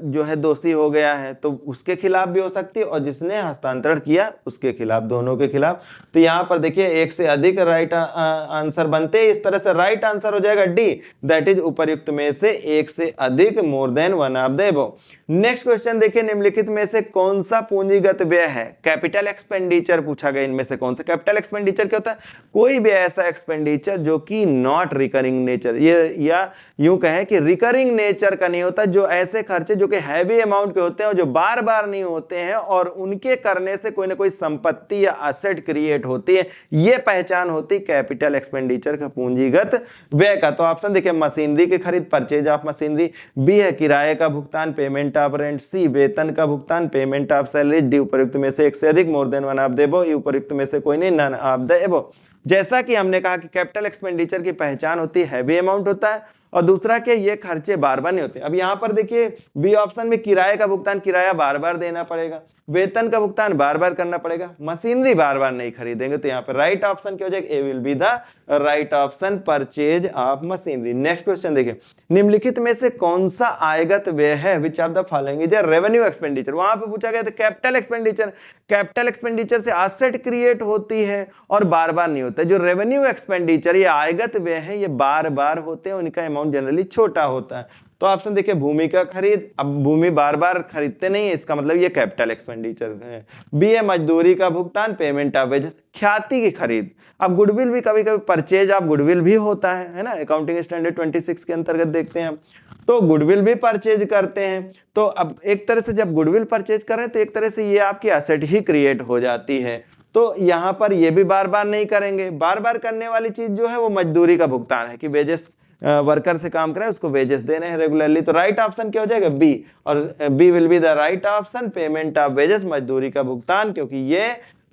जो है दोषी हो गया है, तो उसके खिलाफ भी हो सकती है, और जिसने हस्तांतरण किया उसके खिलाफ, दोनों के खिलाफ। तो यहाँ पर देखिए एक से अधिक राइट आंसर बनते हैं, इस तरह से राइट आंसर हो जाएगा डी, दैट इज उपयुक्त में से एक से अधिक, more than one of the above. Next question देखिए, निम्नलिखित में से कौन सा पूंजीगत व्यय है, कैपिटल एक्सपेंडिचर पूछा गया, इनमें से कौन सा। कैपिटल एक्सपेंडिचर क्या होता है, कोई भी ऐसा एक्सपेंडिचर जो कि नॉट रिकरिंग नेचर, ये या यूं कहें कि रिकरिंग नेचर का नहीं होता, जो ऐसे खर्चे जो कि हैवी अमाउंट के होते हैं और जो बार बार नहीं होते हैं, और उनके करने से कोई ना कोई संपत्ति या एसेट क्रिएट होती है, ये पहचान होती कैपिटल एक्सपेंडिचर का, पूंजीगत व्यय का। तो ऑप्शन देखिए, मशीनरी की खरीद, परचेज ऑफ मशीनरी। बी है किराए का भुगतान, पेमेंट ऑफ रेंट। सी वेतन का भुगतान, पेमेंट ऑफ सैलरी। डी उपयुक्त में से एक से अधिक, more than one of the above, E उपयुक्त में से कोई नहीं, नन ऑफ द एबव। जैसा कि हमने कहा कि कैपिटल एक्सपेंडिचर की पहचान होती है हैवी अमाउंट होता है, और दूसरा कि ये खर्चे बार बार नहीं होते। अब यहाँ पर देखिए बी ऑप्शन में किराए का भुगतान, किराया बार बार देना पड़ेगा, वेतन का भुगतान बार बार करना पड़ेगा, मशीनरी बार बार नहीं खरीदेंगे, तो यहाँ पर राइट ऑप्शन क्या हो जाएगा, A will be the right option, purchase of machinery. Next question देखिए, निम्नलिखित में से कौन सा आयगत व्यय है, which of the following is revenue expenditure. वहां पे पूछा गया था कैपिटल एक्सपेंडिचर, कैपिटल एक्सपेंडिचर से एसेट क्रिएट होती है और बार बार नहीं होता है। जो रेवेन्यू एक्सपेंडिचर, ये आयगत व्यय है, ये बार बार होते हैं, उनका अमाउंट जनरली छोटा होता है। तो ऑप्शन देखिए भूमि का खरीद, अब भूमि बार बार खरीदते नहीं है, इसका मतलब ये कैपिटल एक्सपेंडिचर है। बी है मजदूरी का भुगतान, पेमेंट ऑफ वेजेस, ख्याति की खरीद। अब गुडविल भी कभी कभी परचेज ऑफ गुडविल भी होता है ना, अकाउंटिंग स्टैंडर्ड 26 के अंतर्गत देखते हैं हम, तो गुडविल भी परचेज करते हैं। तो अब एक तरह से जब गुडविल परचेज कर रहे हैं तो एक तरह से ये आपकी एसेट ही क्रिएट हो जाती है। तो यहाँ पर ये भी बार बार नहीं करेंगे। बार बार करने वाली चीज जो है वो मजदूरी का भुगतान है कि वेजेस वर्कर से काम करे उसको वेजेस दे रहे हैं रेगुलरली। तो राइट ऑप्शन क्या हो जाएगा बी, और B will be the right option, payment of wages, मजदूरी का भुगतान, क्योंकि ये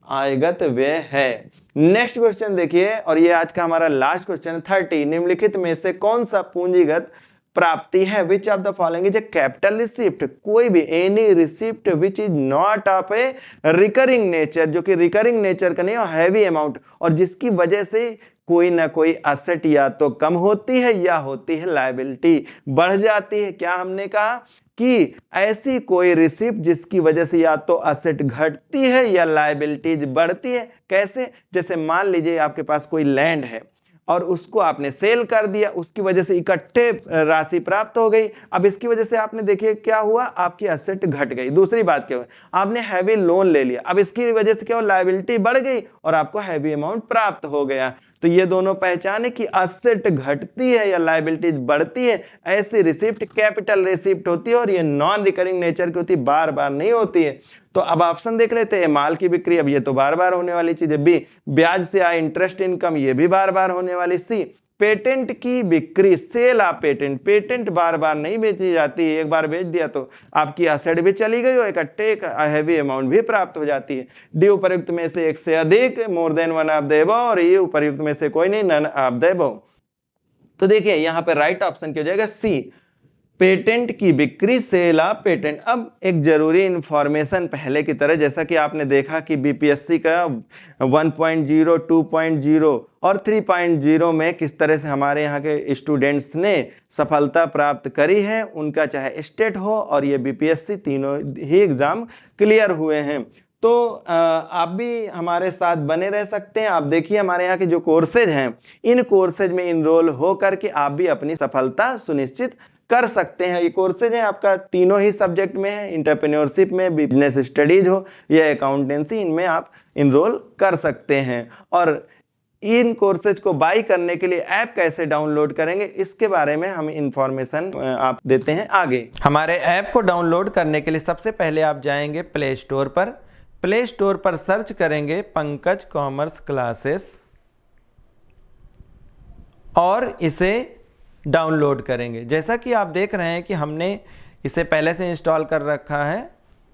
आयगत व्यय है। नेक्स्ट क्वेश्चन देखिए, और ये आज का हमारा लास्ट क्वेश्चन 30, निम्नलिखित में से कौन सा पूंजीगत प्राप्ति है, which of the following is a capital receipt, कोई भी any receipt which is not of A recurring nature, जो कि रिकरिंग नेचर का नहीं हो, हैवी अमाउंट, और जिसकी वजह से कोई ना कोई एसेट या तो कम होती है या होती है लायबिलिटी बढ़ जाती है। क्या हमने कहा कि ऐसी कोई रिसिप्ट जिसकी वजह से या तो एसेट घटती है या लायबिलिटीज बढ़ती है। कैसे? जैसे मान लीजिए आपके पास कोई लैंड है और उसको आपने सेल कर दिया, उसकी वजह से इकट्ठे राशि प्राप्त हो गई। अब इसकी वजह से आपने देखिए क्या हुआ, आपकी एसेट घट गई। दूसरी बात क्या हुई, आपने हैवी लोन ले लिया, अब इसकी वजह से क्या हो, लायबिलिटी बढ़ गई और आपको हैवी अमाउंट प्राप्त हो गया। तो ये दोनों पहचाने कि एसेट घटती है या लायबिलिटीज बढ़ती है, ऐसी रिसिप्ट कैपिटल रिसिप्ट होती है और ये नॉन रिकरिंग नेचर की होती है, बार बार नहीं होती है। तो अब ऑप्शन देख लेते हैं, माल की बिक्री, अब ये तो बार बार होने वाली चीज है। बी ब्याज से आए इंटरेस्ट इनकम, ये भी बार बार होने वाली। सी पेटेंट की बिक्री, सेल ऑफ पेटेंट, पेटेंट बार बार नहीं बेची जाती है, एक बार बेच दिया तो आपकी एसेट भी चली गई और इकट्ठे एक हैवी अमाउंट भी प्राप्त हो जाती है। डी उपर्युक्त में से एक से अधिक, more than one of the above, और ये उपर्युक्त में से कोई नहीं, नन ऑफ द अबव। तो देखिए यहाँ पे राइट ऑप्शन क्या हो जाएगा, सी पेटेंट की बिक्री, सेल ऑफ पेटेंट। अब एक जरूरी इंफॉर्मेशन पहले की तरह, जैसा कि आपने देखा कि बीपीएससी का 1.0, 2.0 और 3.0 में किस तरह से हमारे यहाँ के स्टूडेंट्स ने सफलता प्राप्त करी है, उनका चाहे स्टेट हो और ये बीपीएससी, तीनों ही एग्जाम क्लियर हुए हैं। तो आप भी हमारे साथ बने रह सकते हैं। आप देखिए हमारे यहाँ के जो कोर्सेज हैं, इन कोर्सेज में इनरोल हो करके आप भी अपनी सफलता सुनिश्चित कर सकते हैं। ये कोर्सेज हैं आपका तीनों ही सब्जेक्ट में है, एंटरप्रेन्योरशिप में, बिजनेस स्टडीज हो या अकाउंटेंसी, इनमें आप इनरोल कर सकते हैं। और इन कोर्सेज को बाई करने के लिए ऐप कैसे डाउनलोड करेंगे, इसके बारे में हम इंफॉर्मेशन आप देते हैं आगे। हमारे ऐप को डाउनलोड करने के लिए सबसे पहले आप जाएंगे प्ले स्टोर पर। प्ले स्टोर पर सर्च करेंगे पंकज कॉमर्स क्लासेस और इसे डाउनलोड करेंगे। जैसा कि आप देख रहे हैं कि हमने इसे पहले से इंस्टॉल कर रखा है,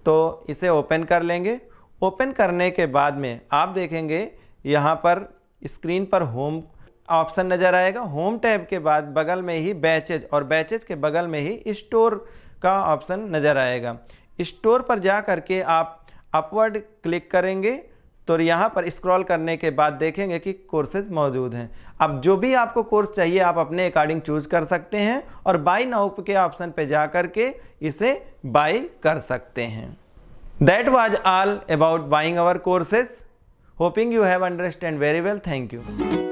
तो इसे ओपन कर लेंगे। ओपन करने के बाद में आप देखेंगे यहाँ पर स्क्रीन पर होम ऑप्शन नज़र आएगा। होम टैब के बाद बगल में ही बैचेज, और बैचेज के बगल में ही स्टोर का ऑप्शन नज़र आएगा। स्टोर पर जा करके आप अपवर्ड क्लिक करेंगे तो यहाँ पर स्क्रॉल करने के बाद देखेंगे कि कोर्सेज मौजूद हैं। अब जो भी आपको कोर्स चाहिए आप अपने अकॉर्डिंग चूज कर सकते हैं और बाय नाउ के ऑप्शन पे जा करके इसे बाय कर सकते हैं। That was all about buying our courses. Hoping you have understand very well. Thank you.